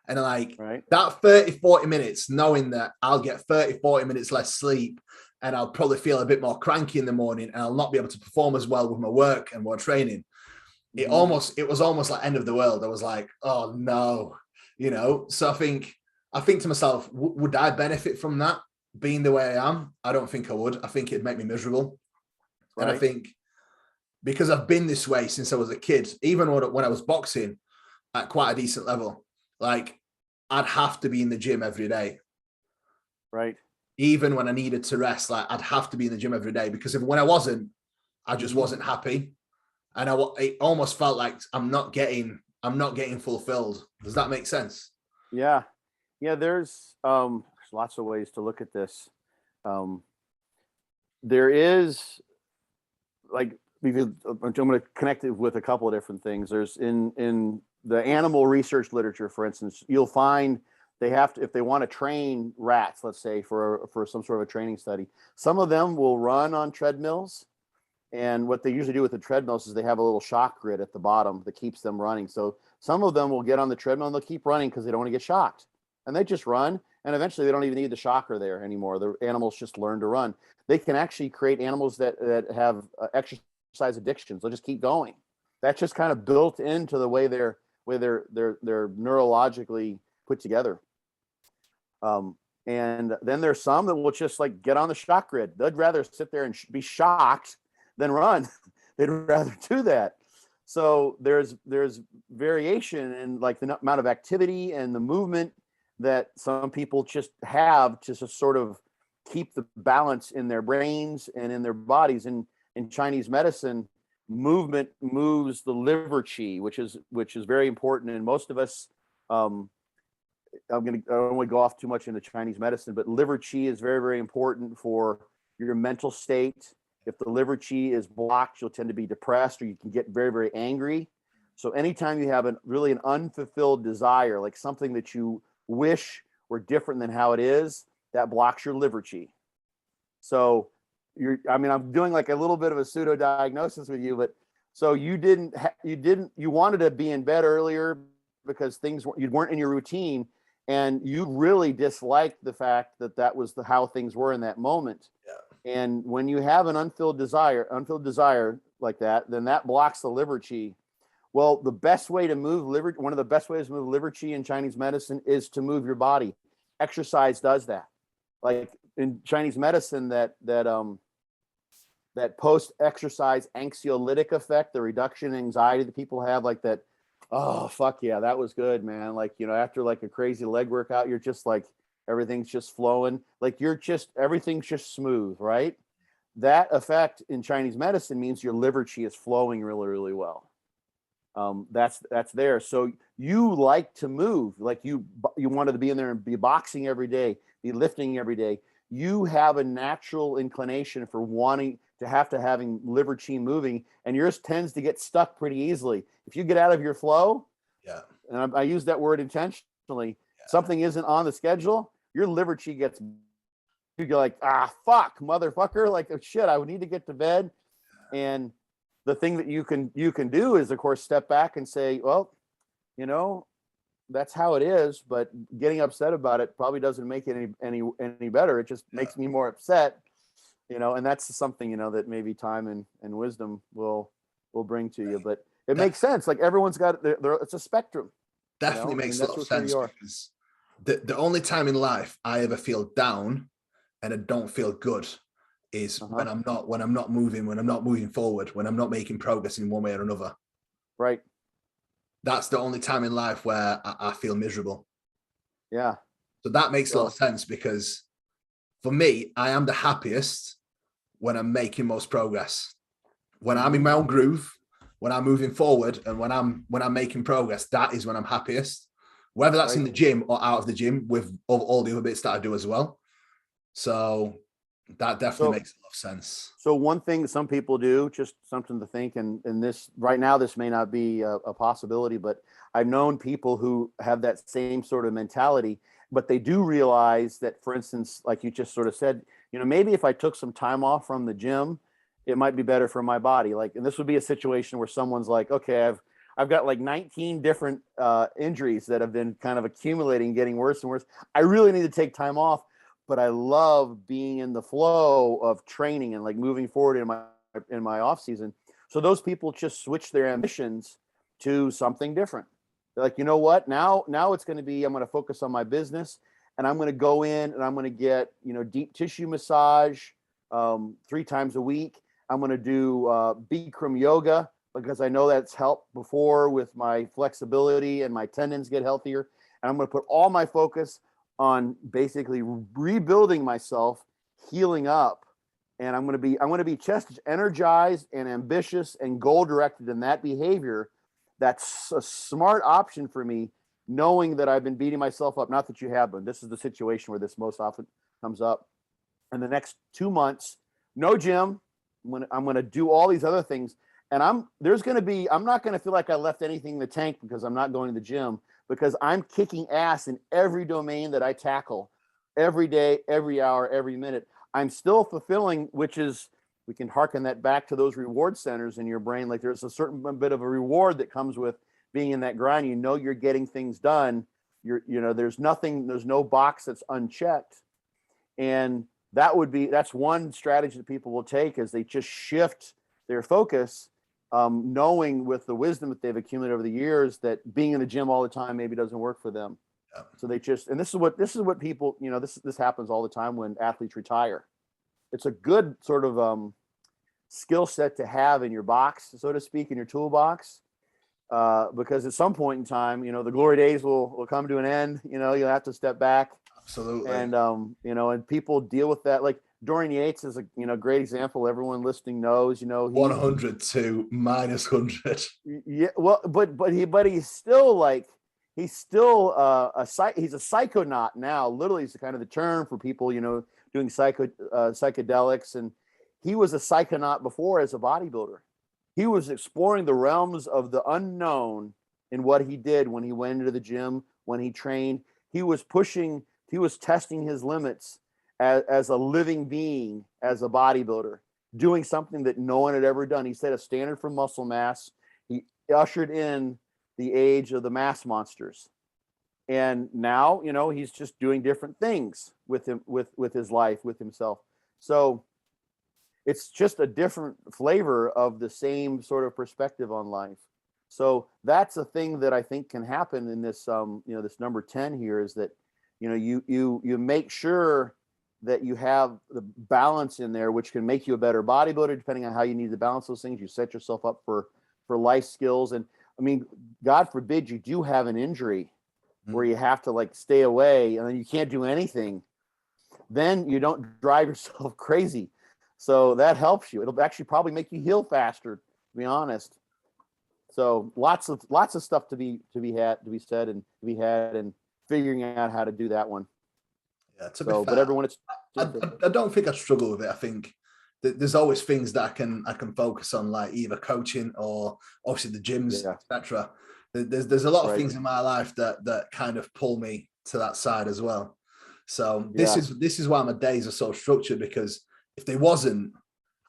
S1: And like that 30-40 minutes, knowing that I'll get 30-40 minutes less sleep, and I'll probably feel a bit more cranky in the morning, and I'll not be able to perform as well with my work and more training. It was almost like end of the world. I was like, oh no, so I think to myself, would I benefit from that being the way I am? I don't think I would. I think it'd make me miserable. And I think, because I've been this way since I was a kid, even when I was boxing at quite a decent level, like, I'd have to be in the gym every day.
S2: Right.
S1: Even when I needed to rest, like, I'd have to be in the gym every day, because when I wasn't, I just wasn't happy. And it almost felt like I'm not getting fulfilled. Does that make sense?
S2: Yeah. Yeah. There's lots of ways to look at this. There is, like, I'm going to connect it with a couple of different things. There's in the animal research literature, for instance, you'll find they have to, if they want to train rats, let's say for some sort of a training study, some of them will run on treadmills. And what they usually do with the treadmills is they have a little shock grid at the bottom that keeps them running. So some of them will get on the treadmill and they'll keep running because they don't want to get shocked. And they just run. And eventually they don't even need the shocker there anymore. The animals just learn to run. They can actually create animals that have exercise addictions. They'll just keep going. That's just kind of built into the way they're neurologically put together. And then there's some that will just, like, get on the shock grid. They'd rather sit there and be shocked than run. they'd rather do that. So there's variation in like the amount of activity and the movement that some people just have to just sort of keep the balance in their brains and in their bodies. And in Chinese medicine, movement moves the liver qi, which is very important. And most of us, I don't want to go off too much into Chinese medicine, but liver qi is very, very important for your mental state. If the liver qi is blocked, you'll tend to be depressed, or you can get very, very angry. So anytime you have an unfulfilled desire, like something that you wish were different than how it is, that blocks your liver qi. So I'm doing like a little bit of a pseudo diagnosis with you, but so you wanted to be in bed earlier because you weren't in your routine, and you really disliked the fact that was how things were in that moment.
S1: Yeah.
S2: And when you have an unfilled desire like that, then that blocks the liver qi. Well, one of the best ways to move liver qi in Chinese medicine is to move your body. Exercise does that. Like in Chinese medicine, that post-exercise anxiolytic effect, the reduction in anxiety that people have, like that, oh, fuck yeah, that was good, man. Like, after like a crazy leg workout, you're just like, everything's just flowing. Like everything's just smooth, right? That effect in Chinese medicine means your liver qi is flowing really, really well. That's there. So you like to move, like you wanted to be in there and be boxing every day, be lifting every day. You have a natural inclination for wanting to having liver qi moving, and yours tends to get stuck pretty easily. If you get out of your flow,
S1: yeah,
S2: and I use that word intentionally, something isn't on the schedule, your liver qi gets, you're like, fuck, motherfucker, like, oh, shit, I would need to get to bed. And the thing that you can do is, of course, step back and say, well, that's how it is, but getting upset about it probably doesn't make it any better. It just makes me more upset, and that's something, that maybe time and wisdom will bring to you. But it makes sense. Like everyone's got it's a spectrum.
S1: Definitely makes a lot of sense, because the only time in life I ever feel down and I don't feel good is when I'm not moving, when I'm not moving forward, when I'm not making progress in one way or another.
S2: Right.
S1: That's the only time in life where I feel miserable.
S2: Yeah.
S1: So that makes a lot of sense, because for me, I am the happiest when I'm making most progress. When I'm in my own groove, when I'm moving forward, and when I'm making progress, that is when I'm happiest. Whether that's in the gym or out of the gym, with all the other bits that I do as well. So that definitely makes a lot of sense.
S2: So one thing that some people do, just something to think, and this right now, this may not be a possibility, but I've known people who have that same sort of mentality, but they do realize that, for instance, like you just sort of said, maybe if I took some time off from the gym, it might be better for my body. Like, and this would be a situation where someone's like, okay, I've got like 19 different injuries that have been kind of accumulating, getting worse and worse. I really need to take time off, but I love being in the flow of training and like moving forward in my off season. So those people just switch their ambitions to something different. They're like, you know what? Now it's going to be, I'm going to focus on my business, and I'm going to go in and I'm going to get, deep tissue massage 3 times a week. I'm going to do Bikram yoga, because I know that's helped before with my flexibility and my tendons get healthier. And I'm going to put all my focus on basically rebuilding myself, healing up. And I'm going to be just energized and ambitious and goal directed in that behavior. That's a smart option for me, knowing that I've been beating myself up. Not that you have, but this is the situation where this most often comes up. In the next 2 months, no gym. I'm going to do all these other things. And I'm not going to feel like I left anything in the tank because I'm not going to the gym, because I'm kicking ass in every domain that I tackle every day, every hour, every minute. I'm still fulfilling, which is, we can harken that back to those reward centers in your brain. Like there's a certain bit of a reward that comes with being in that grind. You're getting things done. There's no box that's unchecked. And that's one strategy that people will take, is they just shift their focus, knowing with the wisdom that they've accumulated over the years that being in the gym all the time maybe doesn't work for them. Yeah. So they just, and this is what people, this happens all the time when athletes retire. It's a good sort of skill set to have in your box, so to speak, in your toolbox. Because at some point in time, you know, the glory days will come to an end. You know, you'll have to step back.
S1: Absolutely.
S2: And you know, and people deal with that. Like Dorian Yates is a, you know, great example. Everyone listening knows, you know,
S1: 100 to -100.
S2: Yeah, well, but he's still like, he's still he's a psychonaut now. Literally, it's kind of the term for people, you know, doing psychedelics. And he was a psychonaut before as a bodybuilder. He was exploring the realms of the unknown in what he did when he went into the gym, when he trained. He was testing his limits as a living being, as a bodybuilder, doing something that no one had ever done. He set a standard for muscle mass. He ushered in the age of the mass monsters. And now, you know, he's just doing different things with his life, with himself. So it's just a different flavor of the same sort of perspective on life. So that's a thing that I think can happen in this, you know, this number 10 here, is that, you know, you make sure that you have the balance in there, which can make you a better bodybuilder, depending on how you need to balance those things. You set yourself up for life skills. And I mean, God forbid you do have an injury where you have to like stay away and then you can't do anything. Then you don't drive yourself crazy. So that helps you. It'll actually probably make you heal faster, to be honest. So lots of stuff to be said and figuring out how to do that one.
S1: Yeah, to be fair,
S2: but everyone,
S1: I don't think I struggle with it. I think that there's always things that I can focus on, like either coaching or obviously the gyms, etc. There's a lot of things in my life that kind of pull me to that side as well. So this is why my days are so structured, because if they wasn't,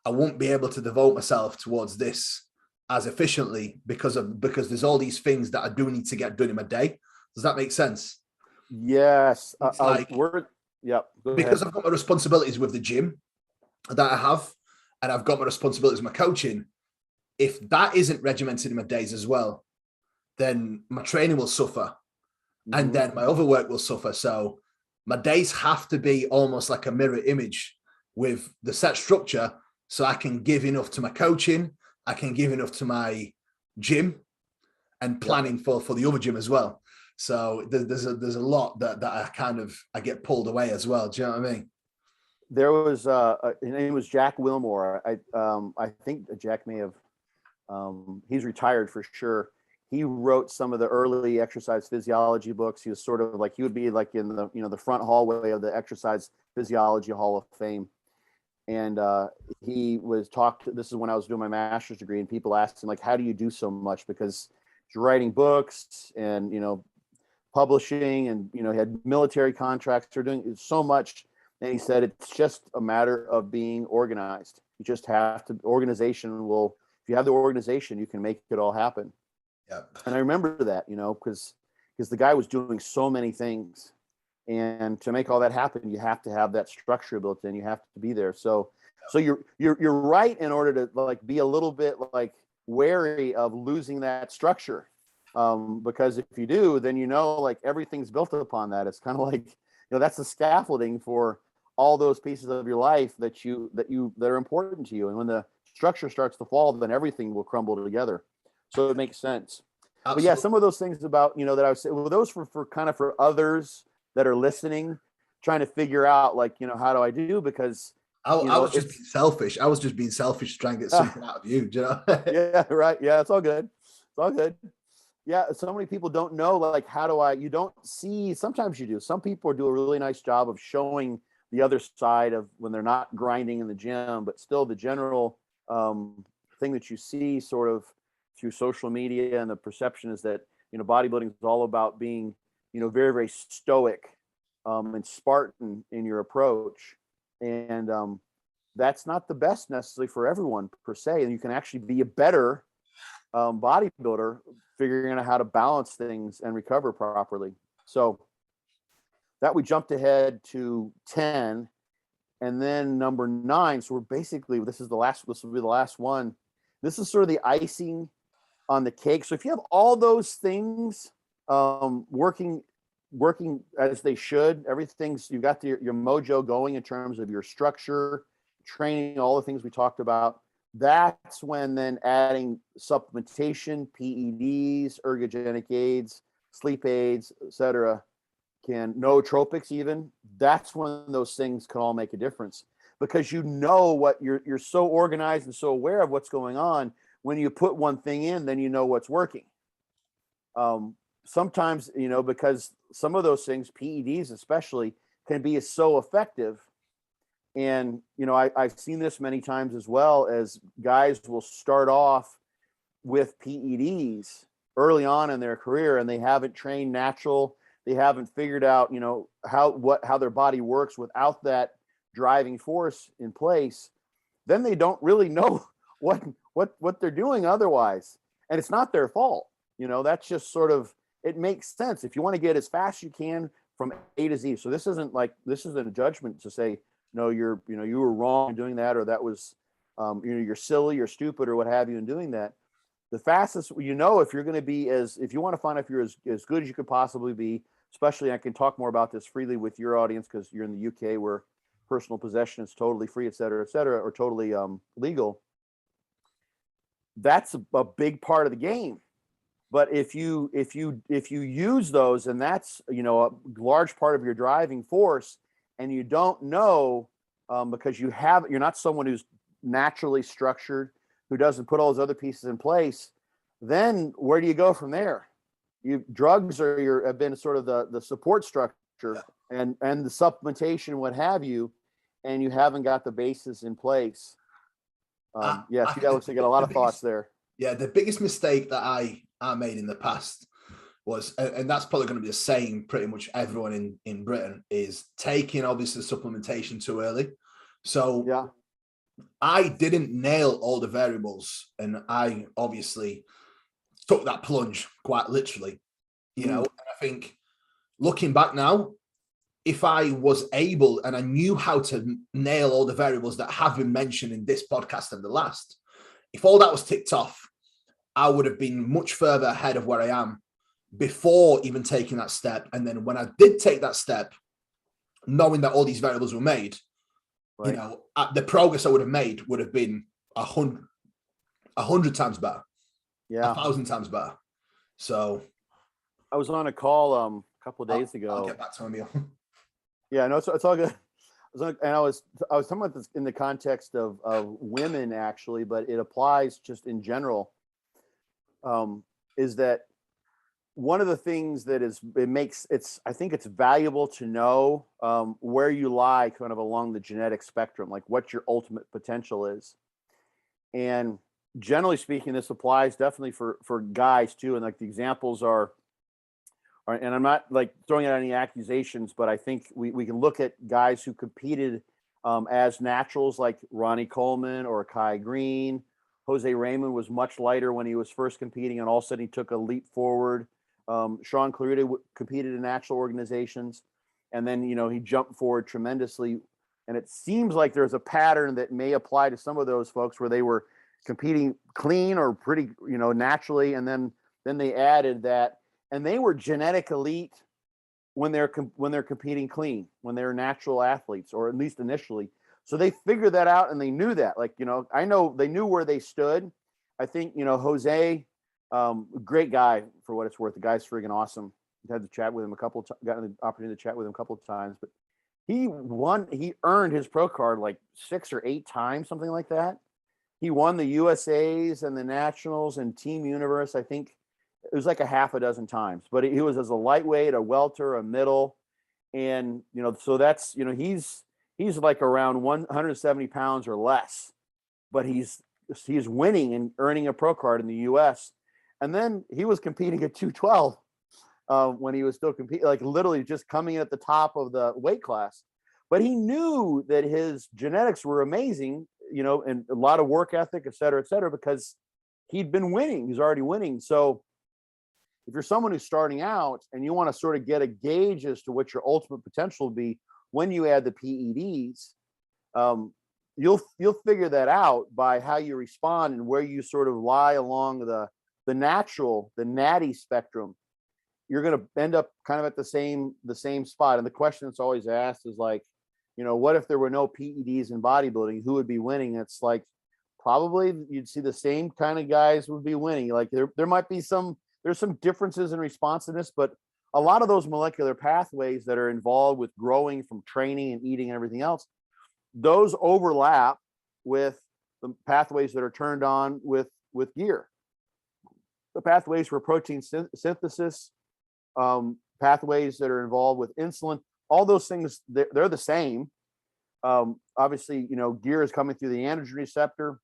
S1: I wouldn't be able to devote myself towards this as efficiently because there's all these things that I do need to get done in my day. Does that make sense?
S2: Yes.
S1: Because I've got my responsibilities with the gym that I have, and I've got my responsibilities with my coaching. If that isn't regimented in my days as well, then my training will suffer, and then my other work will suffer. So my days have to be almost like a mirror image with the set structure, so I can give enough to my coaching, I can give enough to my gym, and planning for the other gym as well. So there's a lot that I get pulled away as well. Do you know what I mean?
S2: There was his name was Jack Wilmore. I think Jack may have he's retired for sure. He wrote some of the early exercise physiology books. He was sort of like, he would be like in the, you know, the front hallway of the exercise physiology Hall of Fame. And he was this is when I was doing my master's degree, and people asked him, like, how do you do so much? Because he's writing books and, you know, publishing, and, you know, he had military contracts, or doing so much. And he said, it's just a matter of being organized. You just have to, if you have the organization, you can make it all happen.
S1: Yeah.
S2: And I remember that, you know, because the guy was doing so many things. And to make all that happen, you have to have that structure built in. You have to be there. So you're right, in order to like be a little bit like wary of losing that structure, because if you do, then, you know, like everything's built upon that. It's kind of like, you know, that's the scaffolding for all those pieces of your life that are important to you. And when the structure starts to fall, then everything will crumble together. So it makes sense. Absolutely. But yeah, some of those things about, you know, that I would say, well, those for kind of for others that are listening, trying to figure out, like, you know, how do I do? Because
S1: I was just being selfish. I was just being selfish to try and get something out of you. Do you know?
S2: Yeah, right. Yeah, it's all good. It's all good. Yeah, so many people don't know, like, you don't see, sometimes you do. Some people do a really nice job of showing the other side of when they're not grinding in the gym, but still the general thing that you see sort of through social media and the perception is that, you know, bodybuilding is all about being, you know, very, very stoic and Spartan in your approach. And that's not the best necessarily for everyone per se. And you can actually be a better bodybuilder figuring out how to balance things and recover properly. So that we jumped ahead to 10, and then number 9. So we're basically, this will be the last one. This is sort of the icing on the cake. So if you have all those things working as they should, you've got your mojo going in terms of your structure, training, all the things we talked about, that's when then adding supplementation, PEDs, ergogenic aids, sleep aids, etc., nootropics even, that's when those things can all make a difference, because you know what you're so organized and so aware of what's going on. When you put one thing in, then you know what's working. Sometimes, because some of those things, PEDs especially, can be so effective. And, I've seen this many times as well, as guys will start off with PEDs early on in their career, and they haven't trained natural. They haven't figured out, how their body works without that driving force in place. Then they don't really know what they're doing otherwise. And it's not their fault. That's just sort of, it makes sense. If you want to get as fast as you can from A to Z. So this isn't a judgment to say, no, you were wrong in doing that, or that was, you're silly or stupid or what have you in doing that. The fastest, if you're going to be if you want to find out if you're as good as you could possibly be, especially, I can talk more about this freely with your audience because you're in the UK where personal possession is totally free, et cetera, or totally legal. That's a big part of the game. But if you use those, and that's, a large part of your driving force, and you don't know, because you're not someone who's naturally structured, who doesn't put all those other pieces in place, then where do you go from there? Drugs have been sort of the support structure, and the supplementation, what have you, and you haven't got the basis in place. Yes, you got a lot of thoughts there.
S1: Yeah, the biggest mistake that I made in the past was, and that's probably going to be the same pretty much everyone in Britain, is taking obviously supplementation too early. So
S2: yeah,
S1: I didn't nail all the variables, and I obviously took that plunge quite literally, and I think looking back now, if I was able and I knew how to nail all the variables that have been mentioned in this podcast and the last, if all that was ticked off, I would have been much further ahead of where I am before even taking that step. And then when I did take that step, knowing that all these variables were made,
S2: right,
S1: the progress I would have made would have been 100 times better.
S2: Yeah,
S1: 1,000 times better. So
S2: I was on a call a couple of days ago.
S1: I'll get back to Emil.
S2: Yeah, no, it's all good. I was talking about this in the context of women actually, but it applies just in general. Is that one of the things that I think it's valuable to know where you lie kind of along the genetic spectrum, like what your ultimate potential is. And generally speaking, this applies definitely for guys too. And like the examples are, and I'm not like throwing out any accusations, but I think we can look at guys who competed as naturals like Ronnie Coleman or Kai Green. Jose Raymond was much lighter when he was first competing, and all of a sudden he took a leap forward. Sean Clarita competed in natural organizations, and then, he jumped forward tremendously. And it seems like there's a pattern that may apply to some of those folks where they were competing clean or pretty, naturally. And then they added that, and they were genetic elite when they're competing clean, when they're natural athletes, or at least initially. So they figured that out, and they knew that, I know they knew where they stood. I think, Jose, great guy for what it's worth. The guy's friggin' awesome. I had to chat with him got the opportunity to chat with him a couple of times, but he earned his pro card like 6 or 8 times, something like that. He won the USAs and the Nationals and Team Universe. I think it was like a half a dozen times, but he was as a lightweight, a welter, a middle. And, so that's, he's like around 170 pounds or less, but he's winning and earning a pro card in the US. And then he was competing at 212 when he was still competing, like literally just coming in at the top of the weight class. But he knew that his genetics were amazing, and a lot of work ethic, et cetera, because he'd been winning. He's already winning. So if you're someone who's starting out and you want to sort of get a gauge as to what your ultimate potential will be when you add the PEDs, you'll figure that out by how you respond and where you sort of lie along the natty spectrum. You're going to end up kind of at the same spot. And the question that's always asked is like, what if there were no PEDs in bodybuilding? Who would be winning? It's like, probably you'd see the same kind of guys would be winning. Like there might be there's some differences in responsiveness, but a lot of those molecular pathways that are involved with growing from training and eating and everything else, those overlap with the pathways that are turned on with gear. The pathways for protein synthesis, pathways that are involved with insulin, all those things, they're the same. Obviously, gear is coming through the androgen receptor,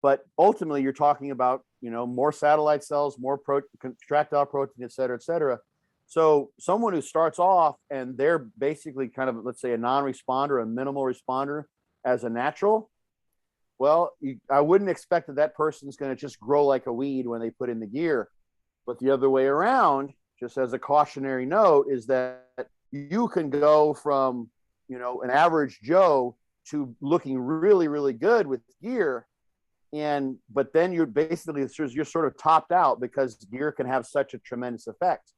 S2: but ultimately you're talking about, more satellite cells, more contractile protein, et cetera, et cetera. So someone who starts off and they're basically kind of, let's say, a non-responder, a minimal responder as a natural, well, I wouldn't expect that person's going to just grow like a weed when they put in the gear. But the other way around, just as a cautionary note, is that you can go from, an average Joe to looking really, really good with gear. But then you're sort of topped out because gear can have such a tremendous effect.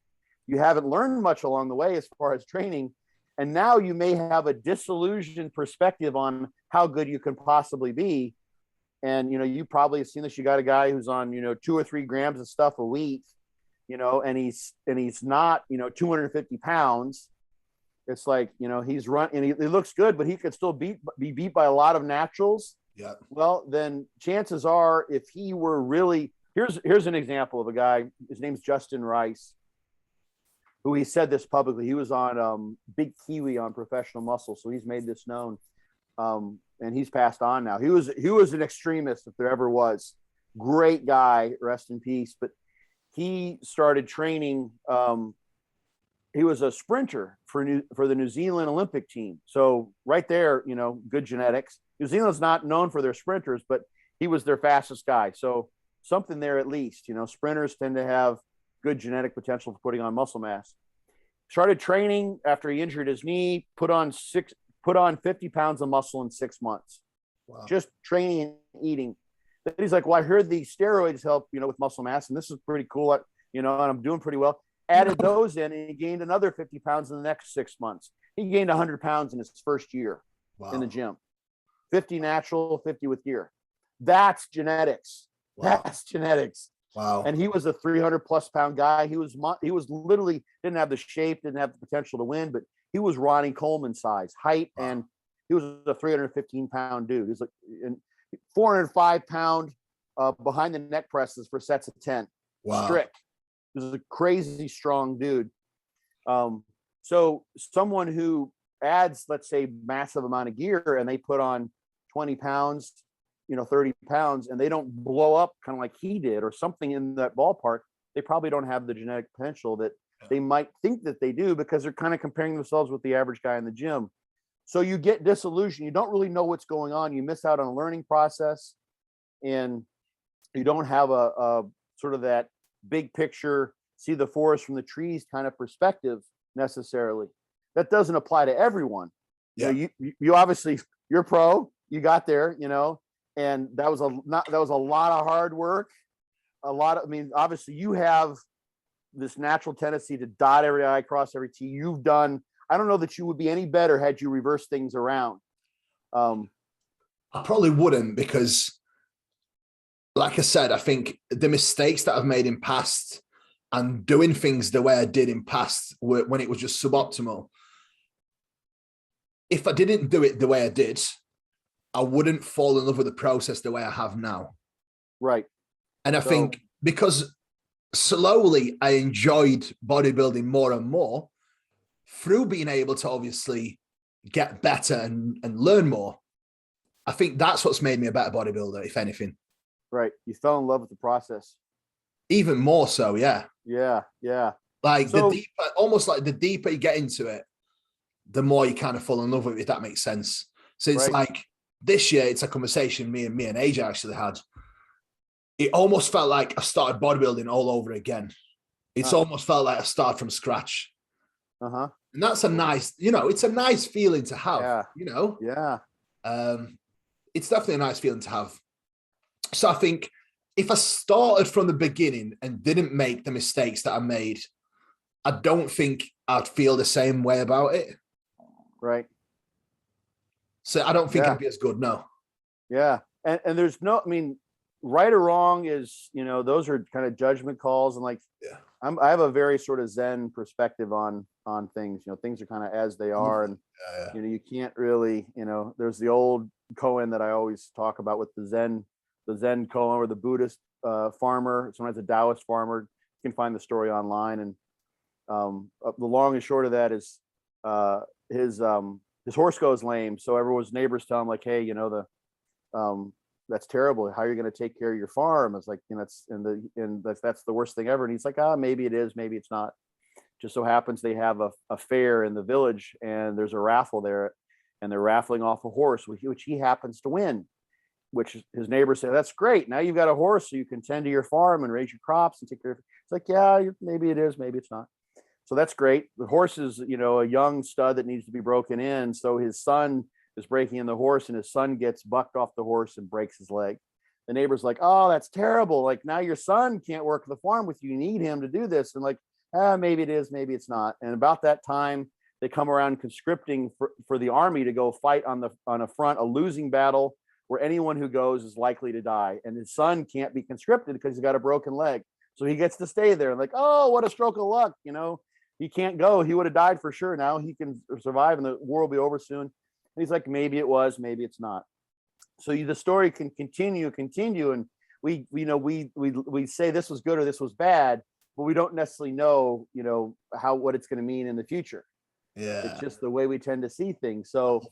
S2: You haven't learned much along the way as far as training. And now you may have a disillusioned perspective on how good you can possibly be. And, you probably have seen this. You got a guy who's on, 2 or 3 grams of stuff a week, and he's not, 250 pounds. It's like, he's and he looks good, but he could still be beat by a lot of naturals.
S1: Yeah.
S2: Well, then chances are, if he were really, here's an example of a guy. His name's Justin Rice, who he said this publicly. He was on Big Kiwi on Professional Muscle, so he's made this known. And he's passed on now. He was an extremist if there ever was. Great guy, rest in peace. But he started training. He was a sprinter for the New Zealand Olympic team. So right there, good genetics. New Zealand's not known for their sprinters, but he was their fastest guy. So something there at least. Sprinters tend to have good genetic potential for putting on muscle mass. Started training after he injured his knee, put on 50 pounds of muscle in 6 months. Wow. Just training and eating. Then he's like, well, I heard these steroids help, with muscle mass, and this is pretty cool, and I'm doing pretty well. Added those in, and he gained another 50 pounds in the next 6 months. He gained 100 pounds in his first year. Wow. In the gym. 50 natural, 50 with gear. That's genetics. Wow. That's genetics.
S1: Wow.
S2: And he was a 300 plus pound guy. He was literally didn't have the shape, didn't have the potential to win, but he was Ronnie Coleman size, height, and he was a 315 pound dude. He's like 405 pound behind the neck presses for sets of 10. Wow. Strict. This is a crazy strong dude. So someone who adds, let's say, massive amount of gear and they put on 20 pounds, 30 pounds, and they don't blow up kind of like he did or something in that ballpark, they probably don't have the genetic potential that they might think that they do because they're kind of comparing themselves with the average guy in the gym. So you get disillusioned. You don't really know what's going on. You miss out on a learning process, and you don't have a sort of that big picture, see the forest from the trees kind of perspective necessarily. That doesn't apply to everyone. Yeah. You obviously, you're pro, you got there, and that was a lot of hard work. Obviously you have this natural tendency to dot every I, cross every T. I don't know that you would be any better had you reversed things around.
S1: I probably wouldn't, because like I said, I think the mistakes that I've made in past and doing things the way I did in past when it was just suboptimal. If I didn't do it the way I did, I wouldn't fall in love with the process the way I have now.
S2: Right.
S1: And I think because slowly I enjoyed bodybuilding more and more through being able to obviously get better and learn more. I think that's what's made me a better bodybuilder, if anything.
S2: Right. You fell in love with the process.
S1: Even more so, yeah.
S2: Yeah, yeah.
S1: Like the deeper you get into it, the more you kind of fall in love with it, if that makes sense. So it's like this year, it's a conversation me and AJ actually had. It almost felt like I started bodybuilding all over again. It's almost felt like I started from scratch.
S2: Uh-huh.
S1: And that's a nice, it's a nice feeling to have,
S2: Yeah.
S1: It's definitely a nice feeling to have. So I think if I started from the beginning and didn't make the mistakes that I made, I don't think I'd feel the same way about it.
S2: Right.
S1: So I don't think I'd be as good, no.
S2: Yeah. and there's no, I mean, right or wrong is, those are kind of judgment calls. And like,
S1: Yeah.
S2: I have a very sort of Zen perspective on things. Things are kind of as they are, and you can't really, there's the old koan that I always talk about with the Zen koan, or the Buddhist farmer, sometimes a Taoist farmer. You can find the story online, and the long and short of that is his horse goes lame, so everyone's neighbors tell him like, hey, that's terrible. How are you going to take care of your farm? It's like, that's the worst thing ever. And he's like, maybe it is, maybe it's not. Just so happens they have a fair in the village, and there's a raffle there, and they're raffling off a horse, which he happens to win. Which his neighbors say, that's great. Now you've got a horse, so you can tend to your farm and raise your crops and take care of it. It's like, yeah, maybe it is, maybe it's not. So that's great. The horse is, a young stud that needs to be broken in. So his son is breaking in the horse, and his son gets bucked off the horse and breaks his leg. The neighbor's like, oh, that's terrible. Like, now your son can't work the farm with you. You need him to do this. And like, maybe it is, maybe it's not. And about that time, they come around conscripting for the army to go fight on a front, a losing battle, where anyone who goes is likely to die. And his son can't be conscripted because he's got a broken leg. So he gets to stay there. Like, oh, what a stroke of luck. He can't go. He would have died for sure. Now he can survive, and the war will be over soon. And he's like, maybe it was, maybe it's not. So the story can continue. And we say this was good or this was bad, but we don't necessarily know, what it's going to mean in the future.
S1: Yeah.
S2: It's just the way we tend to see things. So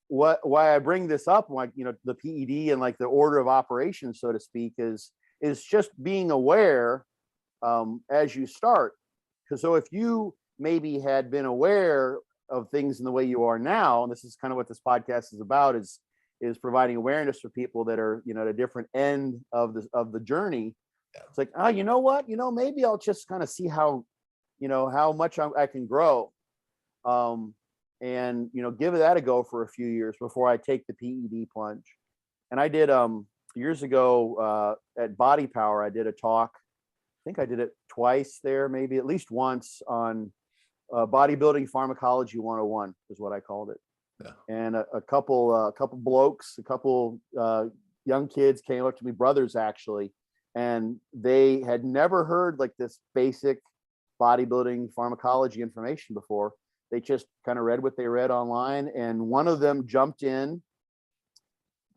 S2: why I bring this up, like, the PED and like the order of operations, so to speak, is just being aware as you start. Because so if you maybe had been aware of things in the way you are now, and this is kind of what this podcast is about, is providing awareness for people that are, at a different end of the journey. It's like, you know what, maybe I'll just kind of see how much I can grow. And give that a go for a few years before I take the PED plunge. And I did years ago at Body Power, I did a talk. I think I did it twice there, maybe at least once, on bodybuilding pharmacology 101 is what I called it. Yeah. And a couple blokes, a couple young kids came up to me, brothers actually, and they had never heard like this basic bodybuilding pharmacology information before. They just kind of read what they read online, and one of them jumped in.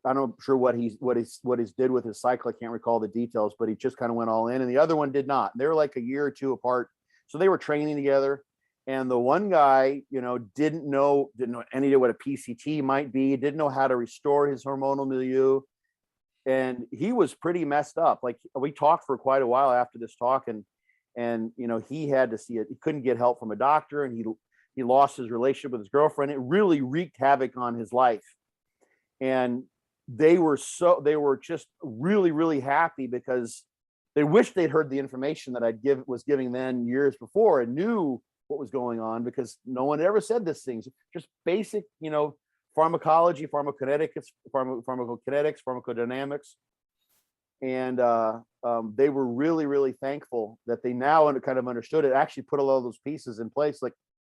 S2: I'm not sure what he did with his cycle. I can't recall the details, but he just kind of went all in, and the other one did not. They were like a year or two apart, so they were training together. And the one guy, didn't know any idea what a PCT might be, didn't know how to restore his hormonal milieu, and he was pretty messed up. Like, we talked for quite a while after this talk, and he had to see it. He couldn't get help from a doctor, and he lost his relationship with his girlfriend. It really wreaked havoc on his life. And they were just really, really happy because they wished they'd heard the information that was giving them years before, and knew what was going on, because no one ever said these things. Just basic, pharmacology, pharmacokinetics, pharmacodynamics. And they were really, really thankful that they now kind of understood it, actually put a lot of those pieces in place. Like,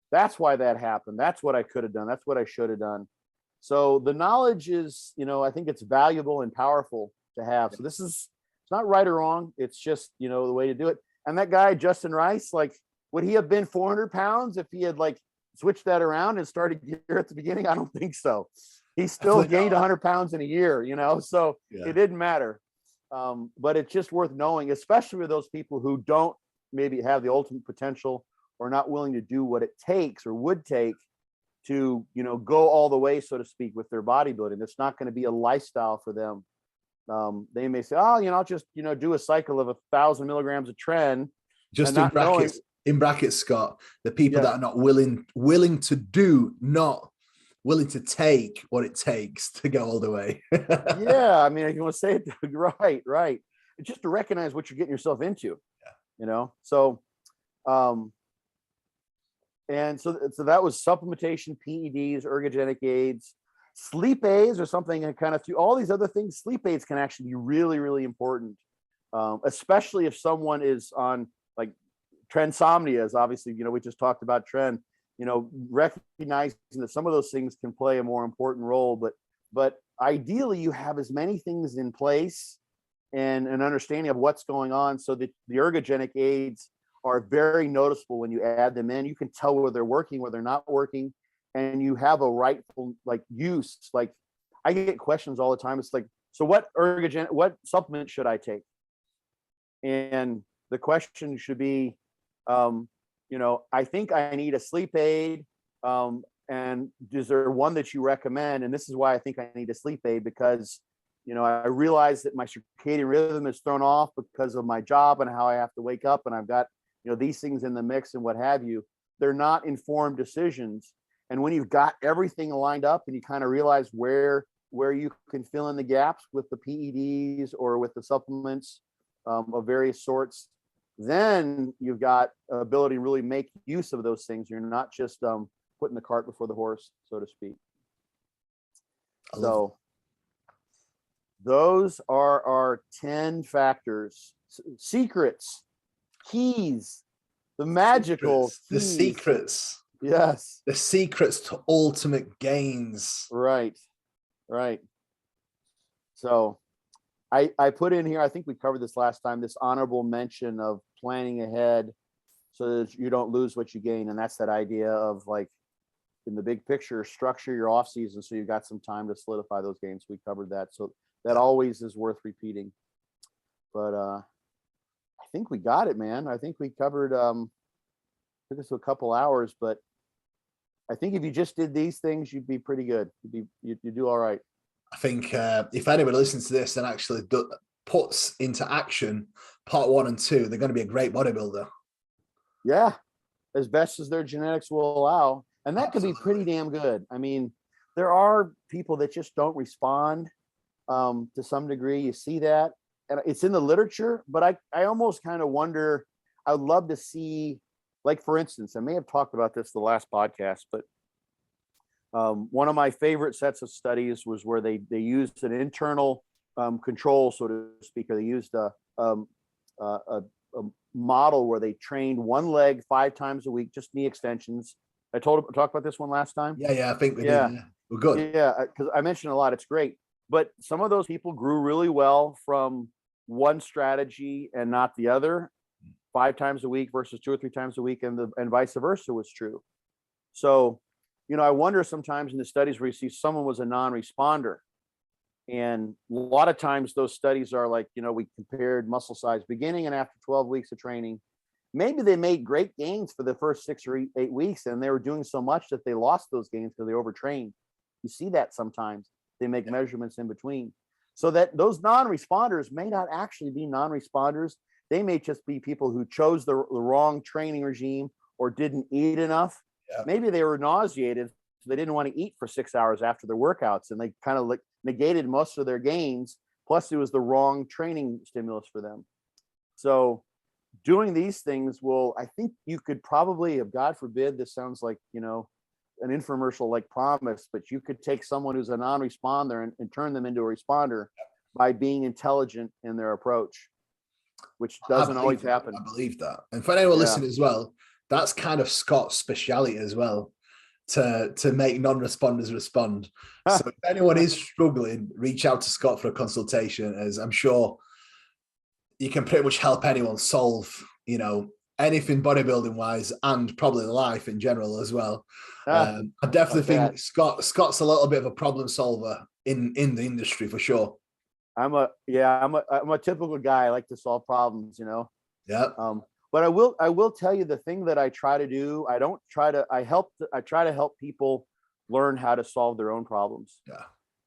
S2: that's why that happened. That's what I could have done. That's what I should have done. So the knowledge is, I think it's valuable and powerful to have. So it's not right or wrong. It's just, the way to do it. And that guy, Justin Rice, like, would he have been 400 pounds if he had like switched that around and started here at the beginning? I don't think so. He still gained 100 pounds in a year, so It didn't matter. But it's just worth knowing, especially with those people who don't maybe have the ultimate potential, or not willing to do what it takes or would take to, go all the way, so to speak, with their bodybuilding. It's not going to be a lifestyle for them. They may say, I'll just, do a cycle of 1,000 milligrams of tren.
S1: Just in brackets, Scott, the people that are not willing to do, not willing to take what it takes to go all the way.
S2: Yeah. I mean, you want to say it right. It's just to recognize what you're getting yourself into, so, and so that was supplementation, PEDs, ergogenic aids, sleep aids, or something, and kind of through all these other things. Sleep aids can actually be really, really important, especially if someone is on like transomnia. Is obviously, we just talked about tren. Recognizing that some of those things can play a more important role, but But ideally, you have as many things in place and an understanding of what's going on, so that the ergogenic aids are very noticeable when you add them in. You can tell whether they're working, whether they're not working, and you have a rightful like use. Like, I get questions all the time. It's like, so what supplement should I take? And the question should be, I think I need a sleep aid. And is there one that you recommend? And this is why I think I need a sleep aid, because, I realize that my circadian rhythm is thrown off because of my job and how I have to wake up. And I've got, these things in the mix and what have you. They're not informed decisions. And when you've got everything lined up and you kind of realize where you can fill in the gaps with the PEDs or with the supplements of various sorts, then you've got ability to really make use of those things. You're not just putting the cart before the horse, so to speak. So those are our 10 factors, secrets, keys, the magical keys.
S1: The secrets.
S2: Yes.
S1: The secrets to ultimate gains.
S2: Right. So I put in here, I think we covered this last time, this honorable mention of planning ahead so that you don't lose what you gain. And that's that idea of, like, in the big picture, structure your off season so you've got some time to solidify those gains. We covered that. So that always is worth repeating. But I think we got it, man. I think we covered, took us a couple hours, but I think if you just did these things, you'd be pretty good. You'd do all right.
S1: I think if anybody listens to this and actually puts into action part 1 and 2, they're going to be a great bodybuilder.
S2: Yeah, as best as their genetics will allow. And that could be pretty damn good. I mean, there are people that just don't respond to some degree. You see that, and it's in the literature, but I almost kind of wonder, I'd love to see, like, for instance, I may have talked about this the last podcast, but one of my favorite sets of studies was where they used an internal control, so to speak, or they used a model where they trained one leg 5 times a week, just knee extensions. I talked about this one last time.
S1: Yeah, I think we did. Yeah. We're good.
S2: Yeah, because I mentioned a lot. It's great. But some of those people grew really well from one strategy and not the other, 5 times a week versus 2 or 3 times a week, and vice versa was true. So, I wonder sometimes in the studies where you see someone was a non-responder, and a lot of times those studies are like, we compared muscle size beginning and after 12 weeks of training. Maybe they made great gains for the first 6 or 8 weeks, and they were doing so much that they lost those gains because they overtrained. You see that sometimes. They make measurements in between. So that those non-responders may not actually be non-responders. They may just be people who chose the wrong training regime or didn't eat enough. Yeah. Maybe they were nauseated, so they didn't want to eat for 6 hours after their workouts, and they kind of negated most of their gains. Plus, it was the wrong training stimulus for them. So doing these things I think you could probably, if God forbid, this sounds like, an infomercial like promise, but you could take someone who's a non-responder and turn them into a responder by being intelligent in their approach, which doesn't always happen.
S1: I believe that. And for anyone listening as well, that's kind of Scott's speciality as well, to make non-responders respond. So if anyone is struggling, reach out to Scott for a consultation, as I'm sure you can pretty much help anyone solve, anything bodybuilding wise, and probably life in general as well. I definitely think Scott's a little bit of a problem solver in the industry for sure.
S2: I'm a typical guy. I like to solve problems,
S1: Yeah.
S2: But I will tell you the thing that I try to do. I try to help people learn how to solve their own problems.
S1: Yeah.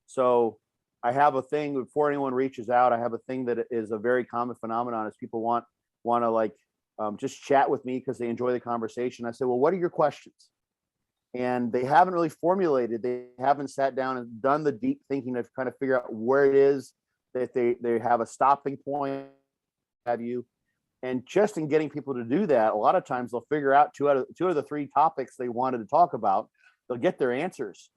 S2: So I have a thing before anyone reaches out. I have a thing that is a very common phenomenon is people want to just chat with me because they enjoy the conversation. I say, well, what are your questions? And they haven't really formulated. They haven't sat down and done the deep thinking to kind of figure out where it is that they have a stopping point. Have you? And just in getting people to do that, a lot of times they'll figure out two of the 3 topics they wanted to talk about. They'll get their answers,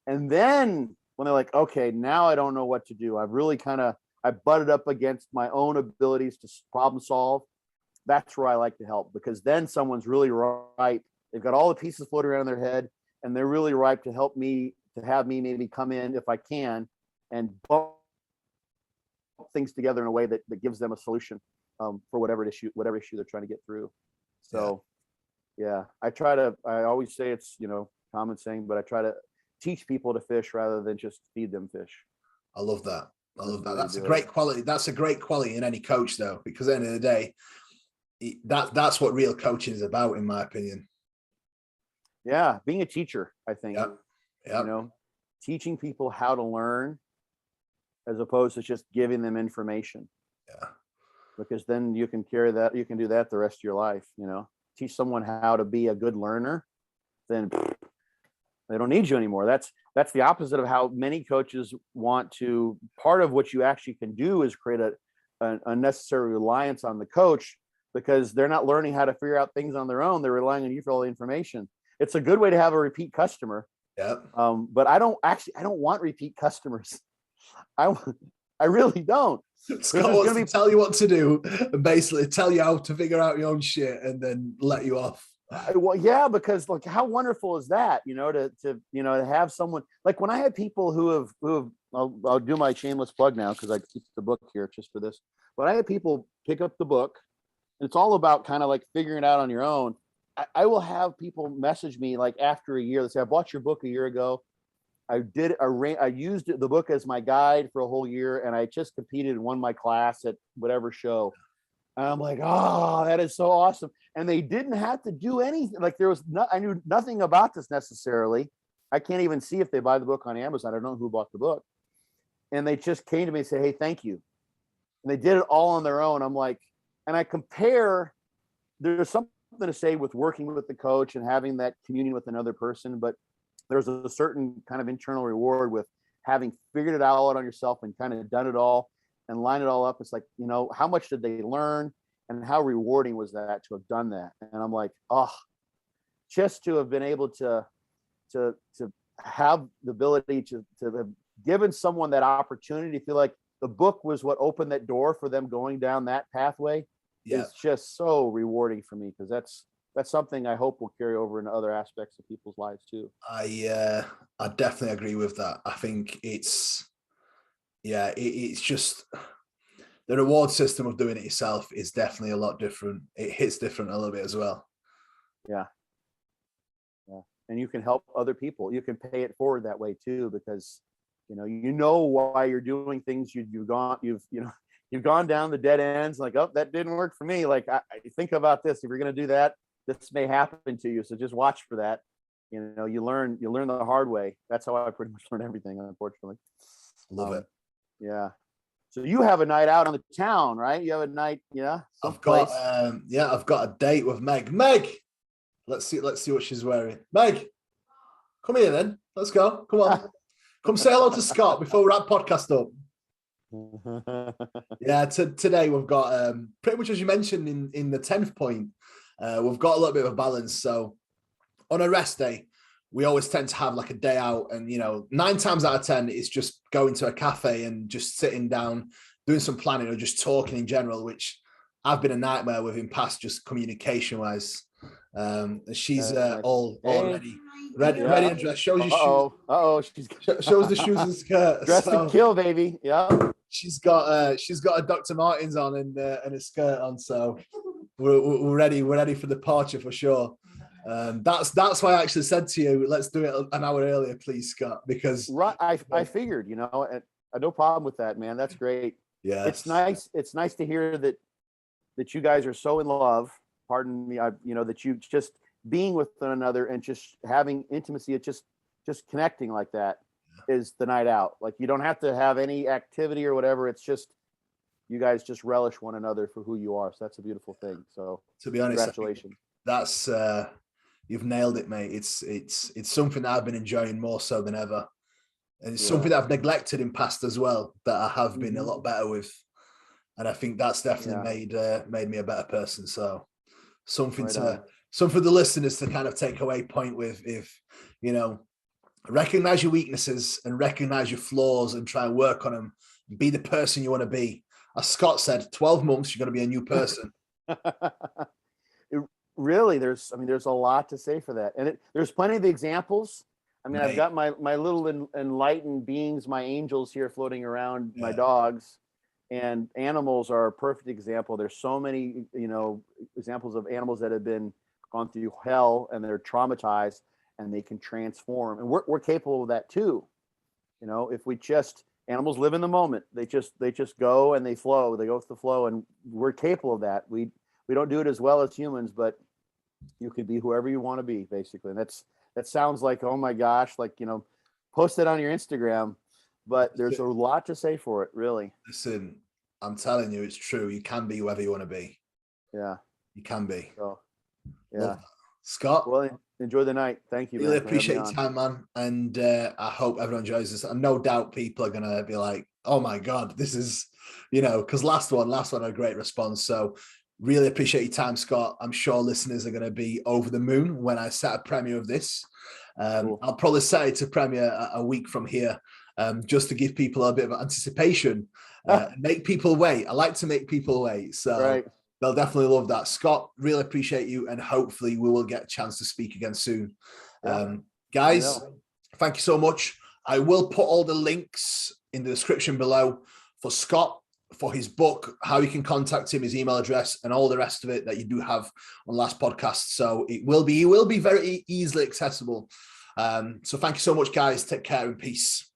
S2: and then when they're like, okay, now I don't know what to do. I've really I butted up against my own abilities to problem solve. That's where I like to help, because then someone's really ripe. They've got all the pieces floating around in their head, and they're really ripe to help me have me maybe come in if I can and bump things together in a way that gives them a solution for whatever issue they're trying to get through. So yeah, I always say it's, common saying, but I try to teach people to fish rather than just feed them fish.
S1: I love that. That's a great quality. That's a great quality in any coach, though, because at the end of the day, that's what real coaching is about, in my opinion.
S2: Yeah, being a teacher, I think.
S1: Yeah.
S2: Teaching people how to learn as opposed to just giving them information.
S1: Yeah.
S2: Because then you can carry that, you can do that the rest of your life, Teach someone how to be a good learner, then they don't need you anymore. That's the opposite of how many coaches want to. Part of what you actually can do is create an unnecessary reliance on the coach, because they're not learning how to figure out things on their own. They're relying on you for all the information. It's a good way to have a repeat customer.
S1: Yeah.
S2: But I don't want repeat customers. I really don't.
S1: Scott wants to tell you what to do and basically tell you how to figure out your own shit and then let you off.
S2: Well, yeah, because like, how wonderful is that? To have someone like, when I had people who have I'll do my shameless plug now because I keep the book here just for this. But I had people pick up the book. And it's all about kind of like figuring it out on your own. I will have people message me like after a year. They say, I bought your book a year ago. I used the book as my guide for a whole year, and I just competed and won my class at whatever show. And I'm like, oh, that is so awesome. And they didn't have to do anything. Like I knew nothing about this necessarily. I can't even see if they buy the book on Amazon. I don't know who bought the book. And they just came to me and said, hey, thank you. And they did it all on their own. I'm like, and I compare, there's something to say with working with the coach and having that communion with another person, but there's a certain kind of internal reward with having figured it all out on yourself and kind of done it all and line it all up. It's like, how much did they learn and how rewarding was that to have done that? And I'm like, just to have been able to have the ability to have given someone that opportunity to feel like the book was what opened that door for them going down that pathway. Is just so rewarding for me, because that's something I hope will carry over into other aspects of people's lives too.
S1: I definitely agree with that. I think it's just the reward system of doing it yourself is definitely a lot different. It hits different a little bit as well. Yeah.
S2: And you can help other people. You can pay it forward that way too, because why you're doing things. You've gone down the dead ends, like, oh, that didn't work for me. Like, I think about this. If you're going to do that, this may happen to you. So just watch for that. You learn the hard way. That's how I pretty much learn everything, unfortunately.
S1: Love it.
S2: Yeah. So you have a night out on the town, right? You have a night,
S1: I've got a date with Meg. Meg, let's see what she's wearing. Meg, come here then. Let's go. Come on. Come say hello to Scott before we wrap podcast up. Today we've got pretty much as you mentioned in the 10th point, we've got a little bit of a balance. So on a rest day, we always tend to have like a day out, and 9 times out of 10 it's just going to a cafe and just sitting down, doing some planning or just talking in general, which I've been a nightmare with in past, just communication wise. She's all ready and dressed. Shows your shoes. Shows the shoes and skirt.
S2: Dressed to kill, baby. Yeah.
S1: She's got a Dr. Martens on and a skirt on, so we're ready. We're ready for the departure for sure. That's why I actually said to you, let's do it an hour earlier, please, Scott, because
S2: I figured, no problem with that, man. That's great.
S1: Yeah,
S2: it's nice. It's nice to hear that you guys are so in love. Pardon me. That you just being with one another and just having intimacy. It's just connecting like that is the night out. Like, you don't have to have any activity or whatever. It's just you guys just relish one another for who you are. So that's a beautiful thing. So
S1: to be honest,
S2: congratulations.
S1: That's you've nailed it, mate. It's something that I've been enjoying more so than ever, and it's something that I've neglected in past as well that I have been a lot better with, and I think that's definitely made me a better person. So something for the listeners to kind of take away point with, if recognize your weaknesses and recognize your flaws and try and work on them. Be the person you want to be. As Scott said, 12 months, you're going to be a new person.
S2: Really, there's a lot to say for that. And there's plenty of examples. I mean,
S1: Mate.
S2: I've got my little enlightened beings, my angels here floating around, my dogs, and animals are a perfect example. There's so many, examples of animals that have gone through hell and they're traumatized and they can transform. And we're capable of that too. If we just, animals live in the moment. They just go and they flow. They go with the flow, and we're capable of that. We don't do it as well as humans, but you can be whoever you want to be, basically. And that sounds like, oh my gosh, like, post it on your Instagram, but there's a lot to say for it, really.
S1: Listen, I'm telling you, it's true. You can be whoever you want to be.
S2: Yeah.
S1: You can be.
S2: So, yeah.
S1: Scott.
S2: Well, enjoy the night. Thank you.
S1: Really
S2: man,
S1: appreciate your time, man. And I hope everyone enjoys this. And no doubt people are going to be like, oh my God, this is, because last one had a great response. So really appreciate your time, Scott. I'm sure listeners are going to be over the moon when I set a premiere of this. Cool. I'll probably set it to premiere a week from here, just to give people a bit of anticipation, make people wait. I like to make people wait. So they'll definitely love that. Scott, really appreciate you. And hopefully we will get a chance to speak again soon. Guys, thank you so much. I will put all the links in the description below for Scott, for his book, how you can contact him, his email address, and all the rest of it that you do have on last podcast. So he will be very easily accessible. So thank you so much, guys. Take care and peace.